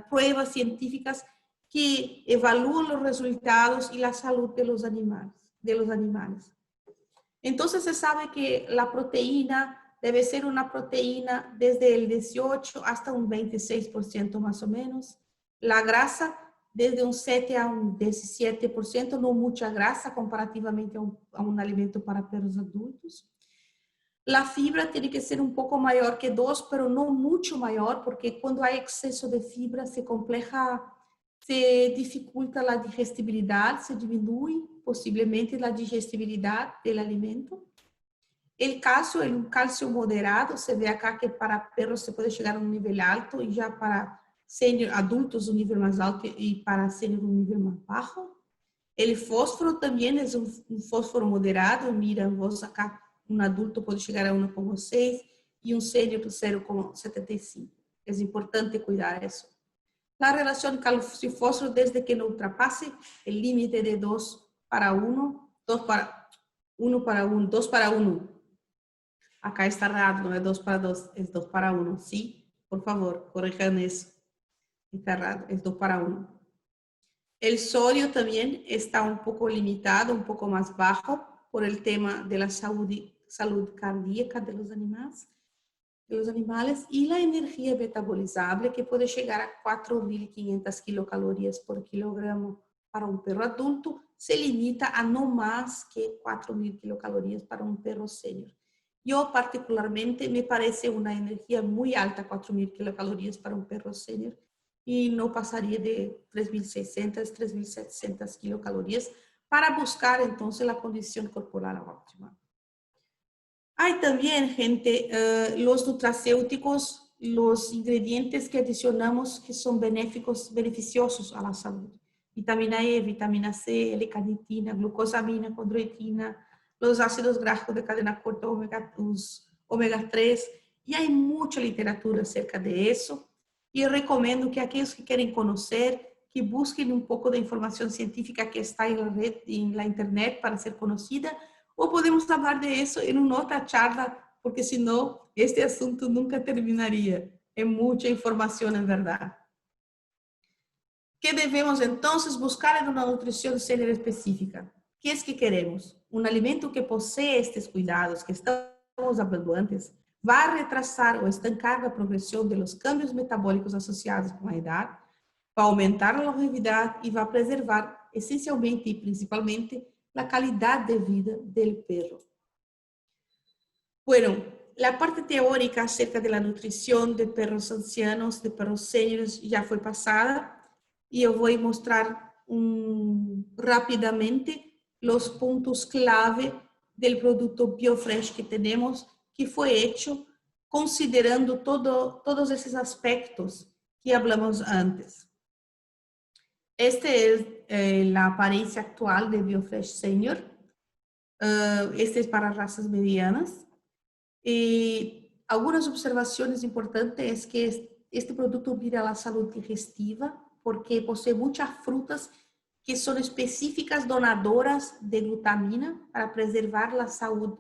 pruebas científicas que evalúan los resultados y la salud de los animales. Entonces se sabe que la proteína debe ser una proteína desde el 18 hasta un 26% más o menos. La grasa desde un 7 a un 17%, no mucha grasa comparativamente a un alimento para perros adultos. La fibra tiene que ser un poco mayor que 2, pero no mucho mayor, porque cuando hay exceso de fibra se dificulta la digestibilidad, se disminuye posiblemente la digestibilidad del alimento. El calcio moderado, se ve acá que para perros se puede llegar a un nivel alto y ya para senior adultos un nivel más alto y para senior un nivel más bajo. El fósforo también es un fósforo moderado, mira, vos acá un adulto puede llegar a 1,6 y un senior 0,75. Es importante cuidar eso. La relación calcio-fósforo desde que no ultrapase el límite de 2 para 1, 2 para 1. Acá está errado, no es 2 para 2, es 2 para 1. Sí, por favor, corrijan eso. Está errado, es 2 para 1. El sodio también está un poco limitado, un poco más bajo por el tema de la salud cardíaca de los animales y la energía metabolizable que puede llegar a 4.500 kilocalorías por kilogramo para un perro adulto, se limita a no más que 4.000 kilocalorías para un perro senior. Yo particularmente me parece una energía muy alta, 4.000 kilocalorías para un perro senior, y no pasaría de 3.600, 3.700 kilocalorías para buscar entonces la condición corporal óptima. Hay también, gente, los nutracéuticos, los ingredientes que adicionamos que son beneficiosos a la salud. Vitamina E, vitamina C, L-carnitina, glucosamina, condroitina, los ácidos grasos de cadena corta, omega 3, y hay mucha literatura acerca de eso. Y recomiendo que aquellos que quieren conocer, que busquen un poco de información científica que está en la red, en la internet para ser conocida, o podemos hablar de eso en una otra charla, porque si no, este asunto nunca terminaría. Es mucha información en verdad. ¿Qué debemos entonces buscar en una nutrición senior específica? ¿Qué es que queremos? Un alimento que posee estos cuidados que estamos hablando antes, va a retrasar o estancar la progresión de los cambios metabólicos asociados con la edad, va a aumentar la longevidad y va a preservar esencialmente y principalmente la calidad de vida del perro. Bueno, la parte teórica acerca de la nutrición de perros ancianos, de perros seniors, ya fue pasada y yo voy a mostrar rápidamente los puntos clave del producto BioFresh que tenemos, que fue hecho considerando todos esos aspectos que hablamos antes. Este es la apariencia actual de Biofresh Senior. Este es para razas medianas. Y algunas observaciones importantes es que este producto mira la salud digestiva porque posee muchas frutas que son específicas donadoras de glutamina para preservar la salud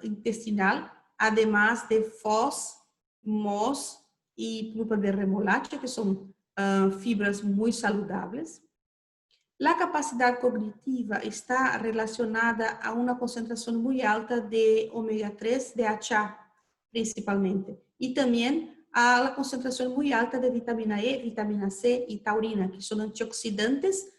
intestinal, además de FOS, MOS y pulpa de remolacha, que son fibras muy saludables. La capacidad cognitiva está relacionada a una concentración muy alta de omega 3, DHA principalmente, y también a la concentración muy alta de vitamina E, vitamina C y taurina, que son antioxidantes,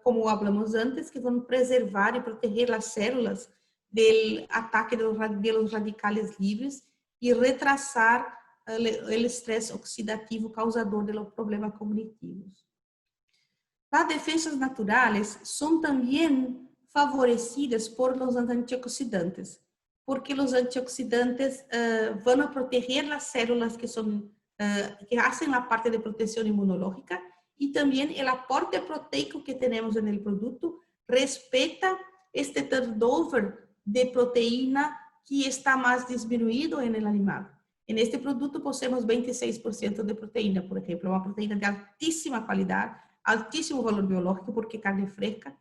como hablamos antes, que van a preservar y proteger las células del ataque de los radicales libres y retrasar el estrés oxidativo causador de los problemas cognitivos. Las defensas naturales son también favorecidas por los antioxidantes, porque los antioxidantes van a proteger las células que hacen la parte de protección inmunológica, y también el aporte proteico que tenemos en el producto respeta este turnover de proteína que está más disminuido en el animal. En este producto poseemos 26% de proteína, por ejemplo, una proteína de altísima calidad, altíssimo valor biológico, porque carne fresca,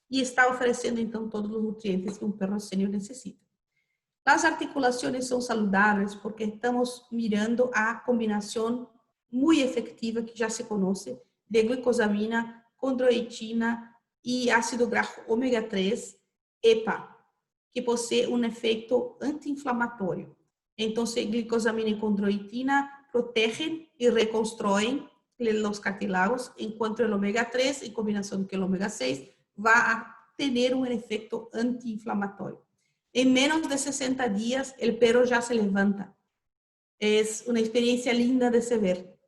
e está oferecendo, então, todos os nutrientes que um perro sênior necessita. As articulações são saludáveis porque estamos mirando a combinação muito efetiva que já se conhece de glicosamina, condroitina e ácido graxo ômega 3, EPA, que possui um efeito anti-inflamatório. Então, glicosamina e condroitina protegem e reconstruem los cartílagos, enquanto el omega 3 en combinación con el omega 6 va a tener un efecto antiinflamatorio. En menos de 60 días el perro ya se levanta. Es una experiencia linda de se ver.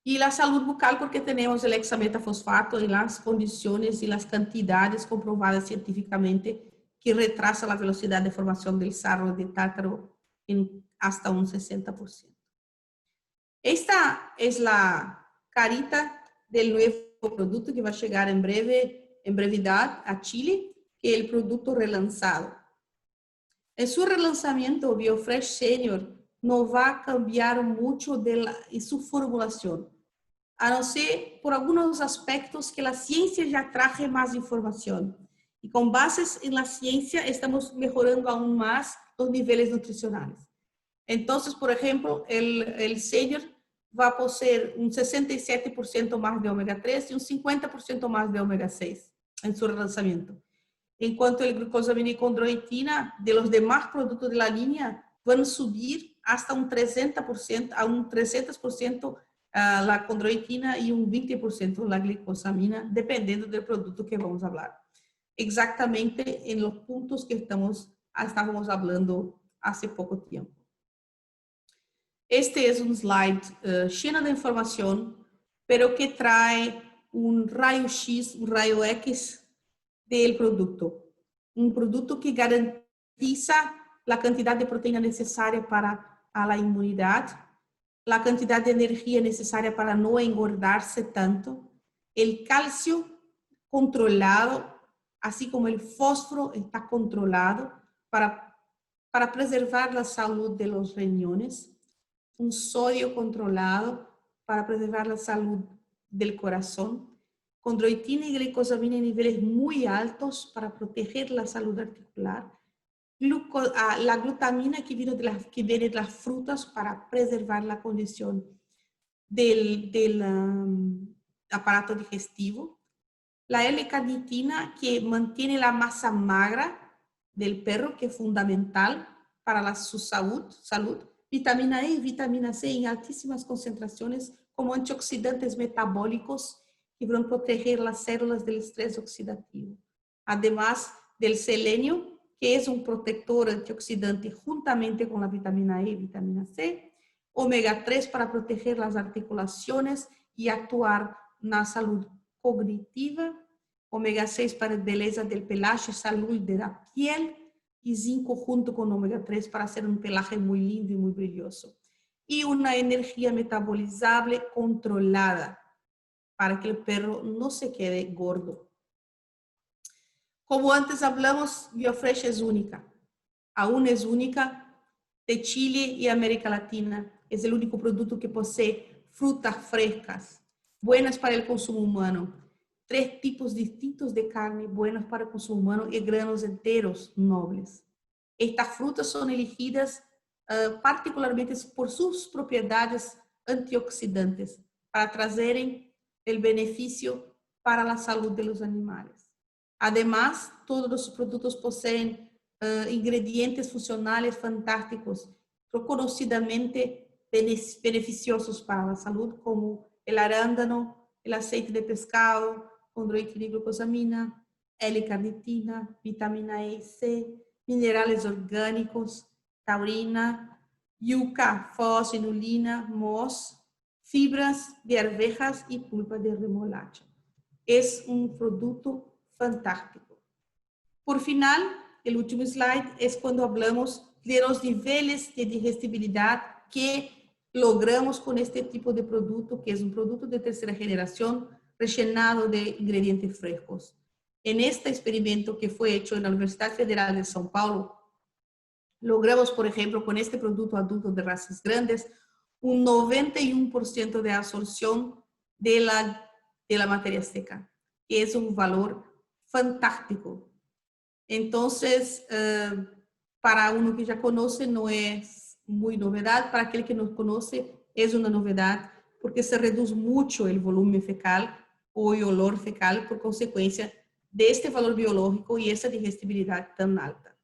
Y la salud bucal, porque tenemos el hexametafosfato y las condiciones y las cantidades comprobadas científicamente que retrasa la velocidad de formación del sarro de tártaro en hasta un 60%. Esta es la carita del nuevo producto que va a llegar en brevedad a Chile, que es el producto relanzado. En su relanzamiento, Biofresh Senior no va a cambiar mucho en su formulación, a no ser por algunos aspectos que la ciencia ya traje más información. Y con bases en la ciencia estamos mejorando aún más los niveles nutricionales. Entonces, por ejemplo, el Senior va a poseer un 67% más de omega 3 y un 50% más de omega 6 en su relanzamiento. En cuanto al glucosamina y condroitina, de los demás productos de la línea, van a subir hasta un 300%, a un 300% la condroitina y un 20% la glicosamina, dependiendo del producto que vamos a hablar. Exactamente en los puntos que estábamos hablando hace poco tiempo. Este es un slide lleno de información, pero que trae un rayo X, un rayo X del producto. Un producto que garantiza la cantidad de proteína necesaria para la inmunidad, la cantidad de energía necesaria para no engordarse tanto, el calcio controlado, así como el fósforo está controlado para preservar la salud de los riñones, un sodio controlado para preservar la salud del corazón, condroitina y glicosamina en niveles muy altos para proteger la salud articular, la glutamina que viene de las frutas para preservar la condición del aparato digestivo, la L-carnitina que mantiene la masa magra del perro, que es fundamental para su salud, vitamina E y vitamina C en altísimas concentraciones como antioxidantes metabólicos que van a proteger las células del estrés oxidativo. Además del selenio, que es un protector antioxidante juntamente con la vitamina E y vitamina C. Omega 3 para proteger las articulaciones y actuar en la salud cognitiva. Omega 6 para belleza del pelaje, salud de la piel. Y zinco junto con omega 3 para hacer un pelaje muy lindo y muy brilloso. y una energía metabolizable controlada para que el perro no se quede gordo. Como antes hablamos, BioFresh es única. Aún es única de Chile y América Latina. Es el único producto que posee frutas frescas, buenas para el consumo humano. 3 tipos distintos de carne buenos para el consumo humano y granos enteros nobles. Estas frutas son elegidas particularmente por sus propiedades antioxidantes para trazerem el beneficio para la salud de los animales. Además, todos los productos poseen ingredientes funcionales fantásticos, reconocidamente beneficiosos para la salud, como el arándano, el aceite de pescado, condroitiniglucosamina, L-carnitina, vitamina E y C, minerales orgánicos, taurina, yuca, fos, inulina, mos, fibras de arvejas y pulpa de remolacha. Es un producto fantástico. Por final, el último slide es cuando hablamos de los niveles de digestibilidad que logramos con este tipo de producto, que es un producto de tercera generación rellenado de ingredientes frescos. En este experimento que fue hecho en la Universidad Federal de São Paulo, logramos, por ejemplo, con este producto adulto de razas grandes, un 91% de absorción de la materia seca, que es un valor fantástico. Entonces, para uno que ya conoce no es muy novedad, para aquel que no conoce es una novedad, porque se reduce mucho el volumen fecal o el olor fecal por consecuencia de este valor biológico y esa digestibilidad tan alta.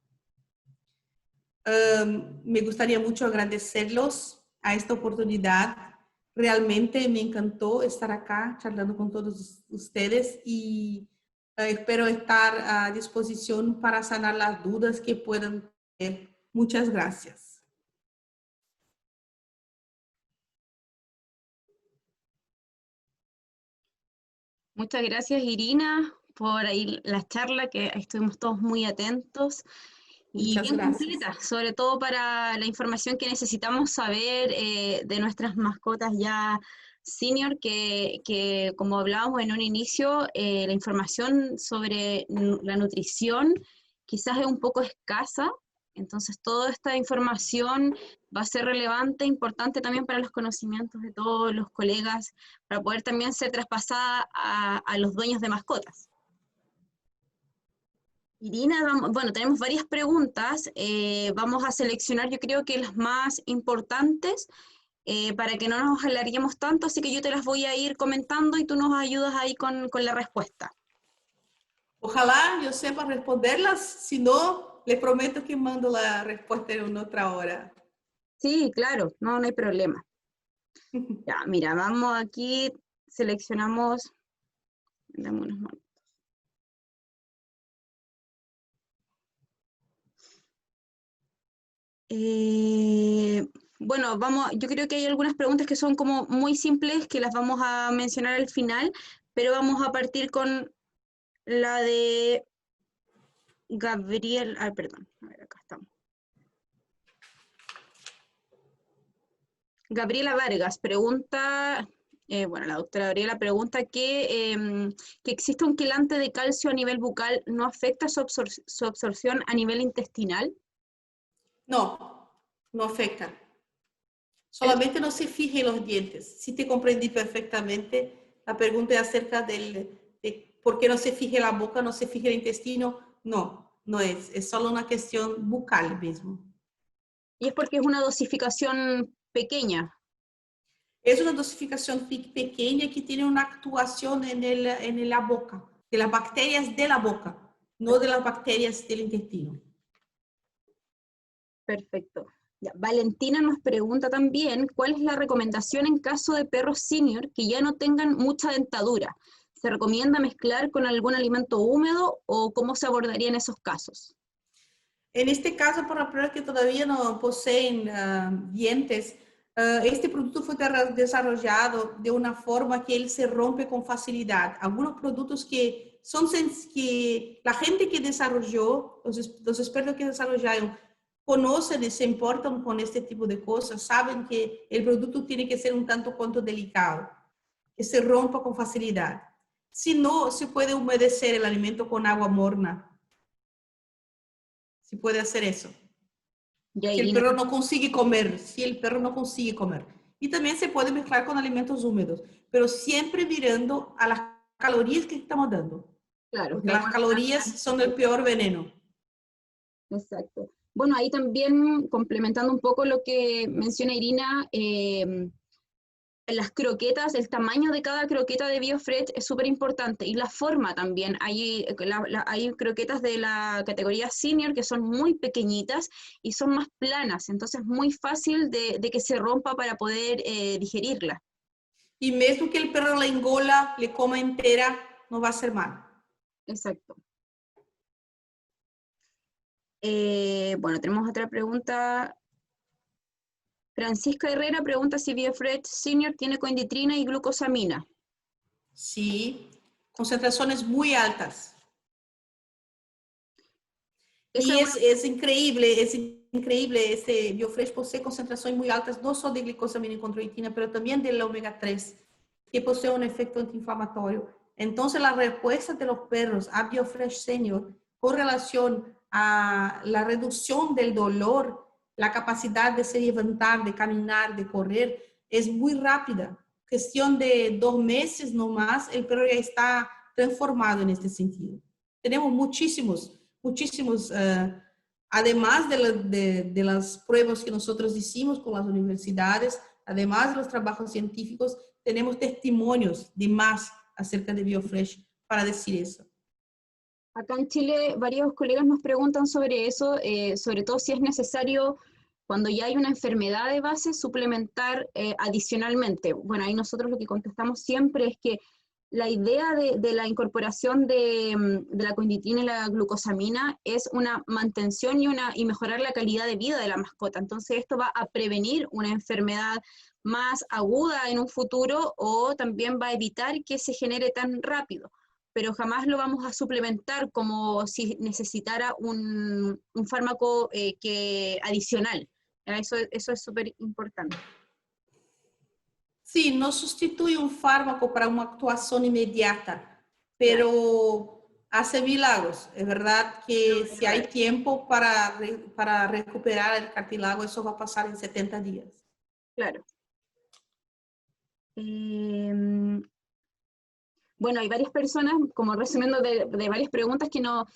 Me gustaría mucho agradecerlos a esta oportunidad. Realmente me encantó estar acá charlando con todos ustedes y espero estar a disposición para sanar las dudas que puedan tener. Muchas gracias. Muchas gracias, Irina, por ahí la charla, que estuvimos todos muy atentos y Muchas bien gracias. completa, sobre todo para la información que necesitamos saber de nuestras mascotas ya senior, que como hablábamos en un inicio, la información sobre la nutrición quizás es un poco escasa, entonces toda esta información va a ser relevante, importante también para los conocimientos de todos los colegas, para poder también ser traspasada a los dueños de mascotas. Irina, bueno, tenemos varias preguntas, vamos a seleccionar yo creo que las más importantes para que no nos alarguemos tanto, así que yo te las voy a ir comentando y tú nos ayudas ahí con la respuesta. Ojalá yo sepa responderlas, si no, les prometo que mando la respuesta en otra hora. Sí, claro, no hay problema. Ya, mira, vamos aquí, seleccionamos, dame unos momentos. Bueno, yo creo que hay algunas preguntas que son como muy simples, que las vamos a mencionar al final, pero vamos a partir con la de Gabriel, perdón, a ver, acá estamos. Gabriela Vargas pregunta, bueno, la doctora Gabriela pregunta que existe un quelante de calcio a nivel bucal, ¿no afecta su absorción a nivel intestinal? No, no afecta. Solamente no se fije en los dientes. Si te comprendí perfectamente, la pregunta es acerca de por qué no se fije la boca, no se fije el intestino. No, no es. Es solo una cuestión bucal mismo. Y es porque es una dosificación pequeña. Es una dosificación pequeña que tiene una actuación en la boca, de las bacterias de la boca, no de las bacterias del intestino. Perfecto. Ya, Valentina nos pregunta también, ¿cuál es la recomendación en caso de perros senior que ya no tengan mucha dentadura? ¿Se recomienda mezclar con algún alimento húmedo o cómo se abordaría en esos casos? En este caso, para perros que todavía no poseen dientes, este producto fue desarrollado de una forma que él se rompe con facilidad. Algunos productos que son que la gente que desarrolló, los expertos que desarrollaron, conocen y se importan con este tipo de cosas saben que el producto tiene que ser un tanto cuanto delicado, que se rompa con facilidad. Si no, se puede humedecer el alimento con agua morna. Se puede hacer eso. Ya, Si el Irina. perro no consigue comer, si el perro no consigue comer. Y también se puede mezclar con alimentos húmedos, pero siempre mirando a las calorías que estamos dando, Claro, porque la las calorías son el peor veneno. exacto. Bueno, ahí también complementando un poco lo que menciona Irina, las croquetas, el tamaño de cada croqueta de BioFresh es súper importante y la forma también. Hay croquetas de la categoría senior que son muy pequeñitas y son más planas, entonces muy fácil de que se rompa para poder digerirla. Y mesmo que el perro la engola, le coma entera, no va a ser mal. Exacto. Bueno, tenemos otra pregunta. Francisca Herrera pregunta si BioFresh Senior tiene coenditrina y glucosamina. Sí, concentraciones muy altas. Esa Y es es increíble, este BioFresh posee concentraciones muy altas, no solo de glicosamina y condroitina, pero también del omega 3, que posee un efecto antiinflamatorio. Entonces, la respuesta de los perros a BioFresh Senior con relación a la reducción del dolor, la capacidad de se levantar, de caminar, de correr, es muy rápida. Cuestión de 2 meses no más, el perro ya está transformado en este sentido. Tenemos muchísimos, además de las pruebas que nosotros hicimos con las universidades, además de los trabajos científicos, tenemos testimonios de más acerca de BioFresh para decir eso. Acá en Chile varios colegas nos preguntan sobre eso, sobre todo si es necesario, cuando ya hay una enfermedad de base, suplementar adicionalmente. Bueno, ahí nosotros lo que contestamos siempre es que la idea de la incorporación de la coenditrina y la glucosamina es una mantención y mejorar la calidad de vida de la mascota. Entonces esto va a prevenir una enfermedad más aguda en un futuro o también va a evitar que se genere tan rápido, pero jamás lo vamos a suplementar como si necesitara un fármaco adicional. Eso es súper importante. Sí, no sustituye un fármaco para una actuación inmediata, Claro, pero hace milagros. Es verdad que es si hay verdad. tiempo para recuperar el cartílago, eso va a pasar en 70 días. Claro. Bueno, hay varias personas, como resumiendo de varias preguntas, que nos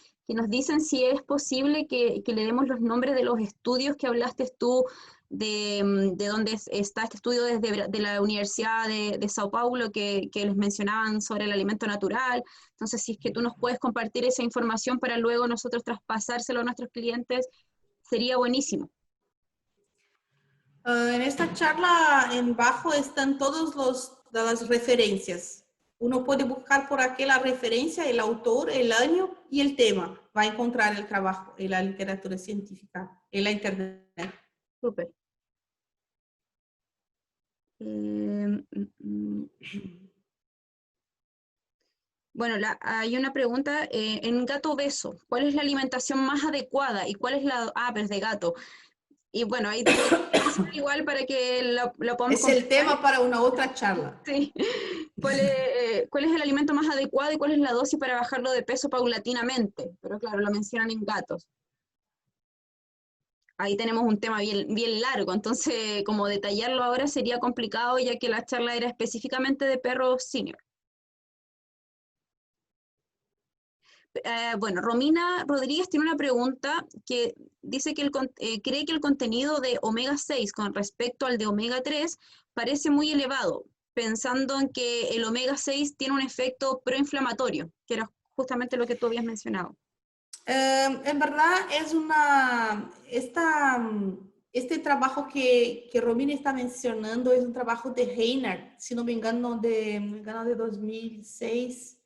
dicen si es posible que le demos los nombres de los estudios que hablaste tú, de dónde está este estudio de la Universidad de Sao Paulo que les mencionaban sobre el alimento natural. Entonces, si es que tú nos puedes compartir esa información para luego nosotros traspasárselo a nuestros clientes, sería buenísimo. En esta charla en bajo están todas las referencias. Uno puede buscar por aquí la referencia, el autor, el año y el tema. Va a encontrar el trabajo en la literatura científica, en la internet. Súper. Bueno, hay una pregunta, en gato obeso, ¿cuál es la alimentación más adecuada y cuál es la... Ah, pero es de gato. Y bueno, ahí te podría mencionar igual para que lo podamos Es el completar. tema para una otra charla. Sí. ¿Cuál es el alimento más adecuado y cuál es la dosis para bajarlo de peso paulatinamente? Pero claro, lo mencionan en gatos. Ahí tenemos un tema bien largo, entonces como detallarlo ahora sería complicado ya que la charla era específicamente de perros senior. Bueno, Romina Rodríguez tiene una pregunta que dice que cree que el contenido de omega 6 con respecto al de omega 3 parece muy elevado, pensando en que el omega 6 tiene un efecto proinflamatorio, que era justamente lo que tú habías mencionado. En verdad es este trabajo que Romina está mencionando es un trabajo de Reinhardt, si no me engano, de 2006.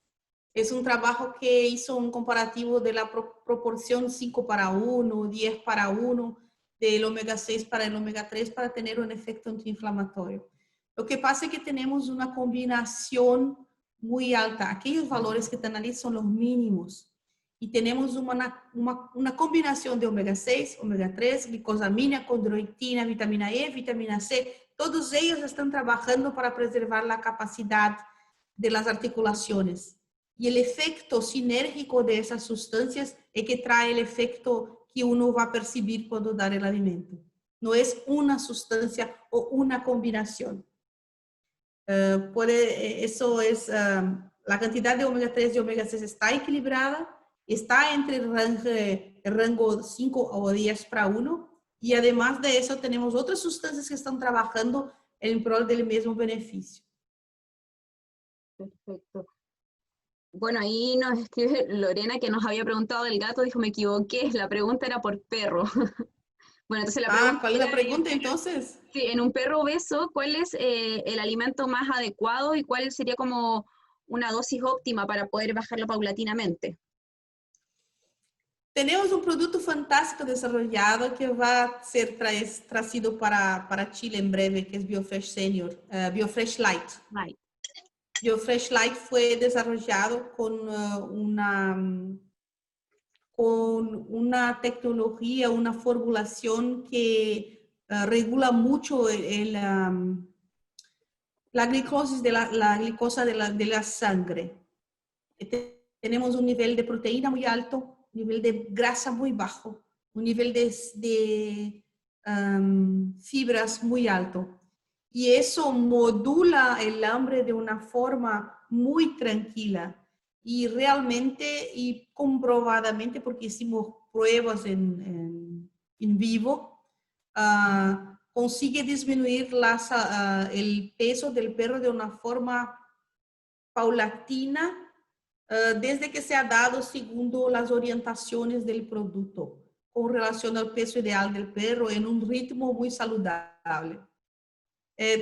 Es un trabajo que hizo un comparativo de la proporción 5:1, 10:1 del omega 6 para el omega 3 para tener un efecto antiinflamatorio. Lo que pasa es que tenemos una combinación muy alta. Aquellos valores que te analizan son los mínimos. y tenemos una combinación de omega 6, omega 3, glicosamina, condroitina, vitamina E, vitamina C. Todos ellos están trabajando para preservar la capacidad de las articulaciones. Y el efecto sinérgico de esas sustancias es que trae el efecto que uno va a percibir cuando da el alimento. No es una sustancia o una combinación. Por eso es, la cantidad de omega 3 y omega 6 está equilibrada, está entre el rango 5 o 10 para 1, y además de eso tenemos otras sustancias que están trabajando en pro del mismo beneficio. Perfecto. Bueno, ahí nos escribe Lorena que nos había preguntado del gato, dijo, me equivoqué, la pregunta era por perro. Bueno, entonces la pregunta ¿Cuál es la era, pregunta entonces? sí, en un perro obeso, ¿cuál es el alimento más adecuado y cuál sería como una dosis óptima para poder bajarlo paulatinamente? Tenemos un producto fantástico desarrollado que va a ser traído para Chile en breve, que es BioFresh Senior, BioFresh Light. Right. BioFresh Light fue desarrollado con una tecnología, una formulación que regula mucho la glicosis la glucosa de la sangre. Tenemos un nivel de proteína muy alto, un nivel de grasa muy bajo, un nivel de fibras muy alto. Y eso modula el hambre de una forma muy tranquila. Y realmente y comprobadamente, porque hicimos pruebas en vivo, consigue disminuir el peso del perro de una forma paulatina desde que se ha dado segundo las orientaciones del producto con relación al peso ideal del perro en un ritmo muy saludable.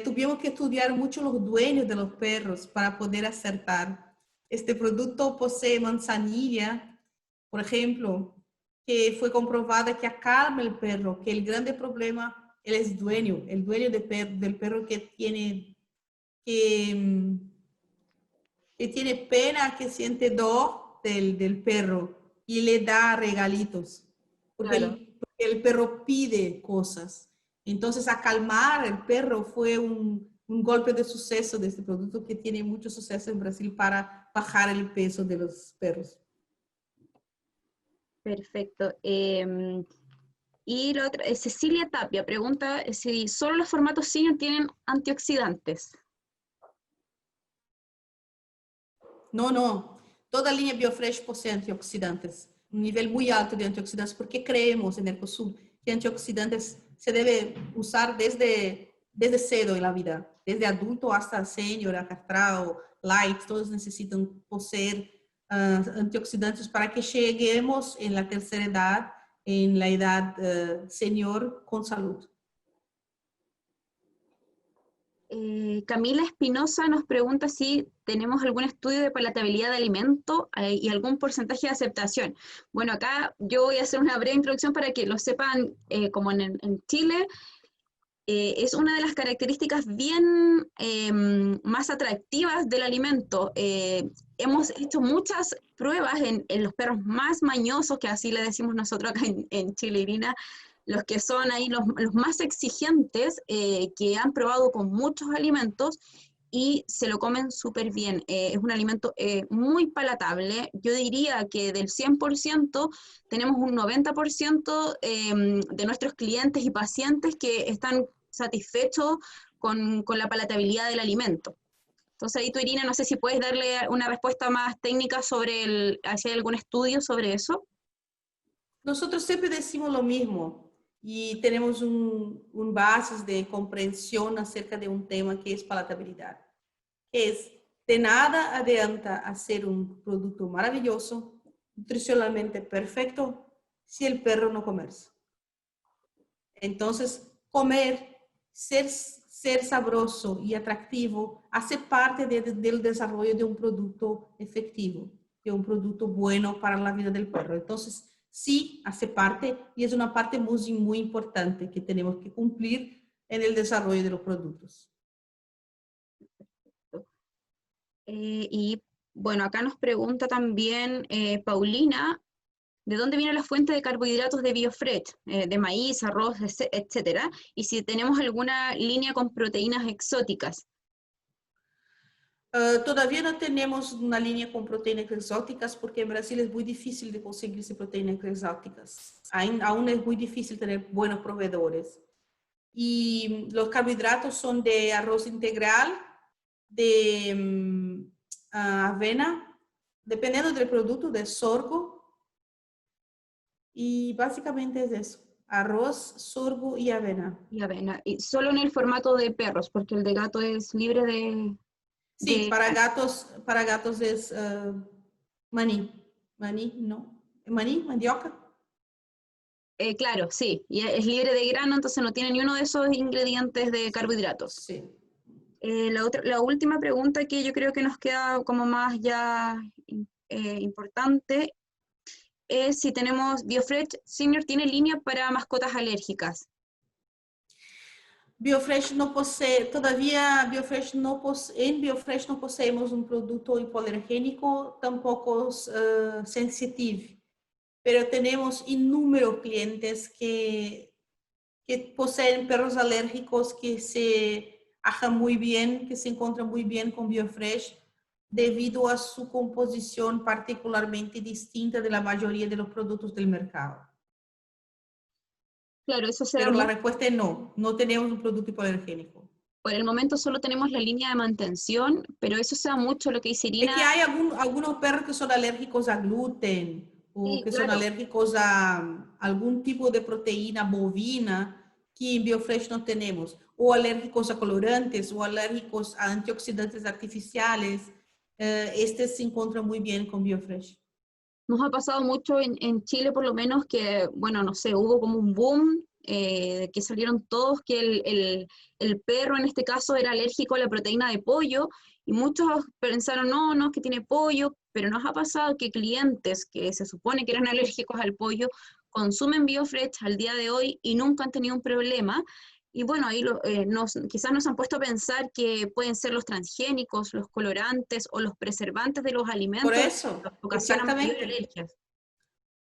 Tuvimos que estudiar mucho los dueños de los perros para poder acertar. Este producto posee manzanilla, por ejemplo, que fue comprobada que acalma el perro, que el grande problema él es dueño, el dueño del perro que tiene pena, que siente dolor del perro y le da regalitos, porque, Claro. porque el perro pide cosas. Entonces, acalmar el perro fue un golpe de suceso de este producto que tiene mucho suceso en Brasil para bajar el peso de los perros. Perfecto. Y la otra, Cecilia Tapia pregunta si solo los formatos senior tienen antioxidantes. No. Toda línea BioFresh posee antioxidantes, un nivel muy alto de antioxidantes, porque creemos en Ecosul que antioxidantes se debe usar desde cedo en la vida, desde adulto hasta senior, castrado, light, todos necesitan poseer antioxidantes para que lleguemos en la tercera edad, en la edad senior con salud. Camila Espinosa nos pregunta si tenemos algún estudio de palatabilidad de alimento y algún porcentaje de aceptación. Bueno, acá yo voy a hacer una breve introducción para que lo sepan, como en Chile, es una de las características bien más atractivas del alimento. Hemos hecho muchas pruebas en los perros más mañosos, que así le decimos nosotros acá en Chile, Irina, los que son ahí los más exigentes, que han probado con muchos alimentos y se lo comen súper bien. Es un alimento muy palatable. Yo diría que del 100% tenemos un 90% de nuestros clientes y pacientes que están satisfechos con la palatabilidad del alimento. Entonces ahí tú, Irina, no sé si puedes darle una respuesta más técnica sobre si hay algún estudio sobre eso. Nosotros siempre decimos lo mismo y tenemos un base de comprensión acerca de un tema que es palatabilidad. Es de nada adianta hacer un producto maravilloso, nutricionalmente perfecto, si el perro no comerse. Entonces, comer, ser sabroso y atractivo hace parte del desarrollo de un producto efectivo, de un producto bueno para la vida del perro. Entonces, sí, hace parte y es una parte muy, muy importante que tenemos que cumplir en el desarrollo de los productos. Y bueno, acá nos pregunta también Paulina, de dónde viene la fuente de carbohidratos de BioFresh, de maíz, arroz, etcétera, y si tenemos alguna línea con proteínas exóticas. Todavía no tenemos una línea con proteínas exóticas porque en Brasil es muy difícil de conseguirse proteínas exóticas. Aún es muy difícil tener buenos proveedores. Y los carbohidratos son de arroz integral, de avena, dependiendo del producto, de sorgo. Y básicamente es eso, arroz, sorgo y avena. Y avena, y solo en el formato de perros, porque el de gato es libre Sí, de para gatos es maní. Maní, no. Maní, mandioca. claro, sí, y es libre de grano, entonces no tiene ni uno de esos ingredientes de carbohidratos. Sí. La última pregunta que yo creo que nos queda como más ya importante es si tenemos, BioFresh Senior tiene línea para mascotas alérgicas. BioFresh no posee, todavía BioFresh no en BioFresh no poseemos un producto hipoalergénico, tampoco sensitivo, pero tenemos innúmeros clientes que poseen perros alérgicos que se ajan muy bien, que se encuentran muy bien con BioFresh debido a su composición particularmente distinta de la mayoría de los productos del mercado. Claro, eso se da Pero la mucho. respuesta es no, no tenemos un producto hipoalergénico. Por el momento solo tenemos la línea de mantención, pero eso se da mucho lo que dice Es Irina. que hay algunos perros que son alérgicos a gluten o Sí, que son claro. alérgicos a algún tipo de proteína bovina que en BioFresh no tenemos, o alérgicos a colorantes o alérgicos a antioxidantes artificiales. Estos se encuentran muy bien con BioFresh. Nos ha pasado mucho en Chile, por lo menos, que, bueno, no sé, hubo como un boom, que salieron todos, que el perro en este caso era alérgico a la proteína de pollo, y muchos pensaron, no, no, es que tiene pollo, pero nos ha pasado que clientes que se supone que eran alérgicos al pollo consumen BioFresh al día de hoy y nunca han tenido un problema. Y bueno, ahí quizás nos han puesto a pensar que pueden ser los transgénicos, los colorantes o los preservantes de los Por alimentos eso, que ocasionan mayor exactamente. alergias.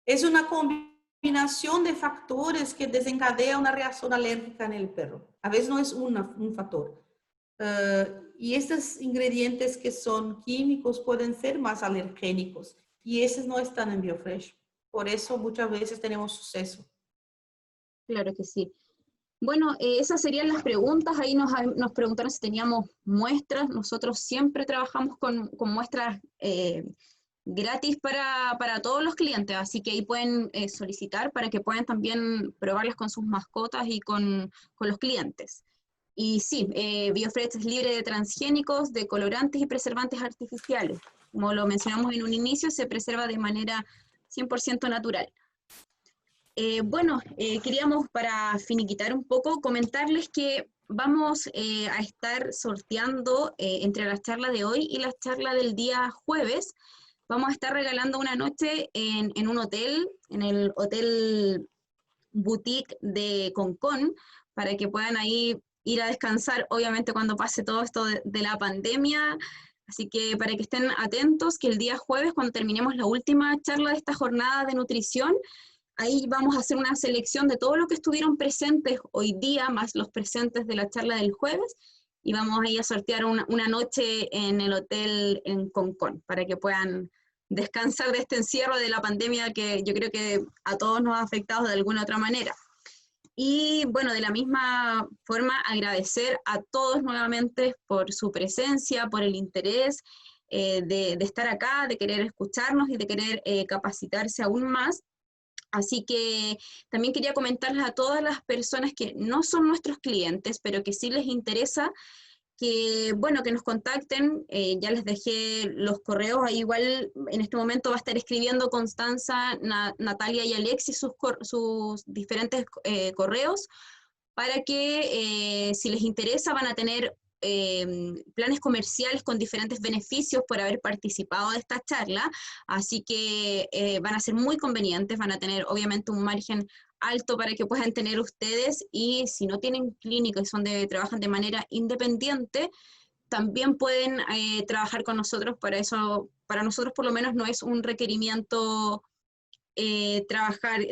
Es una combinación de factores que desencadea una reacción alérgica en el perro. A veces no es un factor. Y estos ingredientes que son químicos pueden ser más alergénicos y esos no están en BioFresh. Por eso muchas veces tenemos suceso. Claro que sí. Bueno, esas serían las preguntas. Ahí nos preguntaron si teníamos muestras. Nosotros siempre trabajamos con muestras gratis para todos los clientes, así que ahí pueden solicitar para que puedan también probarlas con sus mascotas y con los clientes. Y sí, BioFresh es libre de transgénicos, de colorantes y preservantes artificiales. Como lo mencionamos en un inicio, se preserva de manera 100% natural. Bueno, queríamos para finiquitar un poco comentarles que vamos a estar sorteando entre la charla de hoy y la charla del día jueves. Vamos a estar regalando una noche en un hotel, en el Hotel Boutique de Concón, para que puedan ahí ir a descansar, obviamente cuando pase todo esto de la pandemia. Así que para que estén atentos, que el día jueves, cuando terminemos la última charla de esta jornada de nutrición, ahí vamos a hacer una selección de todos los que estuvieron presentes hoy día, más los presentes de la charla del jueves, y vamos a ir a sortear una noche en el hotel en Concón, para que puedan descansar de este encierro de la pandemia que yo creo que a todos nos ha afectado de alguna otra manera. Y bueno, de la misma forma, agradecer a todos nuevamente por su presencia, por el interés de estar acá, de querer escucharnos y de querer capacitarse aún más. Así que también quería comentarles a todas las personas que no son nuestros clientes, pero que sí les interesa que, bueno, que nos contacten. Ya les dejé los correos, ahí igual en este momento va a estar escribiendo Constanza, Natalia y Alexis sus diferentes correos, para que si les interesa van a tener planes comerciales con diferentes beneficios por haber participado de esta charla, así que van a ser muy convenientes, van a tener obviamente un margen alto para que puedan tener ustedes, y si no tienen clínica y trabajan de manera independiente, también pueden trabajar con nosotros. Para eso, para nosotros por lo menos no es un requerimiento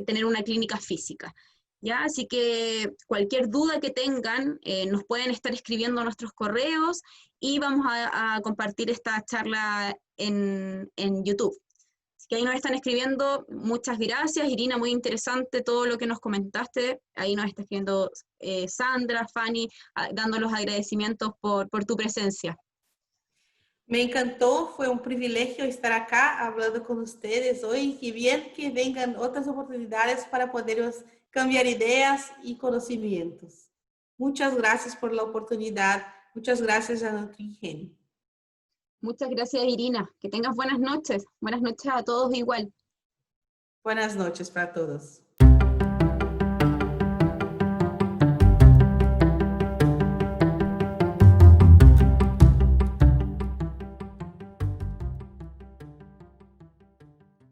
tener una clínica física. ¿Ya? Así que cualquier duda que tengan, nos pueden estar escribiendo a nuestros correos y vamos a compartir esta charla en YouTube. Así que ahí nos están escribiendo, muchas gracias, Irina, muy interesante todo lo que nos comentaste. Ahí nos está escribiendo Sandra, Fanny, dando los agradecimientos por tu presencia. Me encantó, fue un privilegio estar acá hablando con ustedes hoy. Qué bien que vengan otras oportunidades para poder cambiar ideas y conocimientos. Muchas gracias por la oportunidad. Muchas gracias a NutriGen. Muchas gracias, Irina. Que tengas buenas noches. Buenas noches a todos igual. Buenas noches para todos.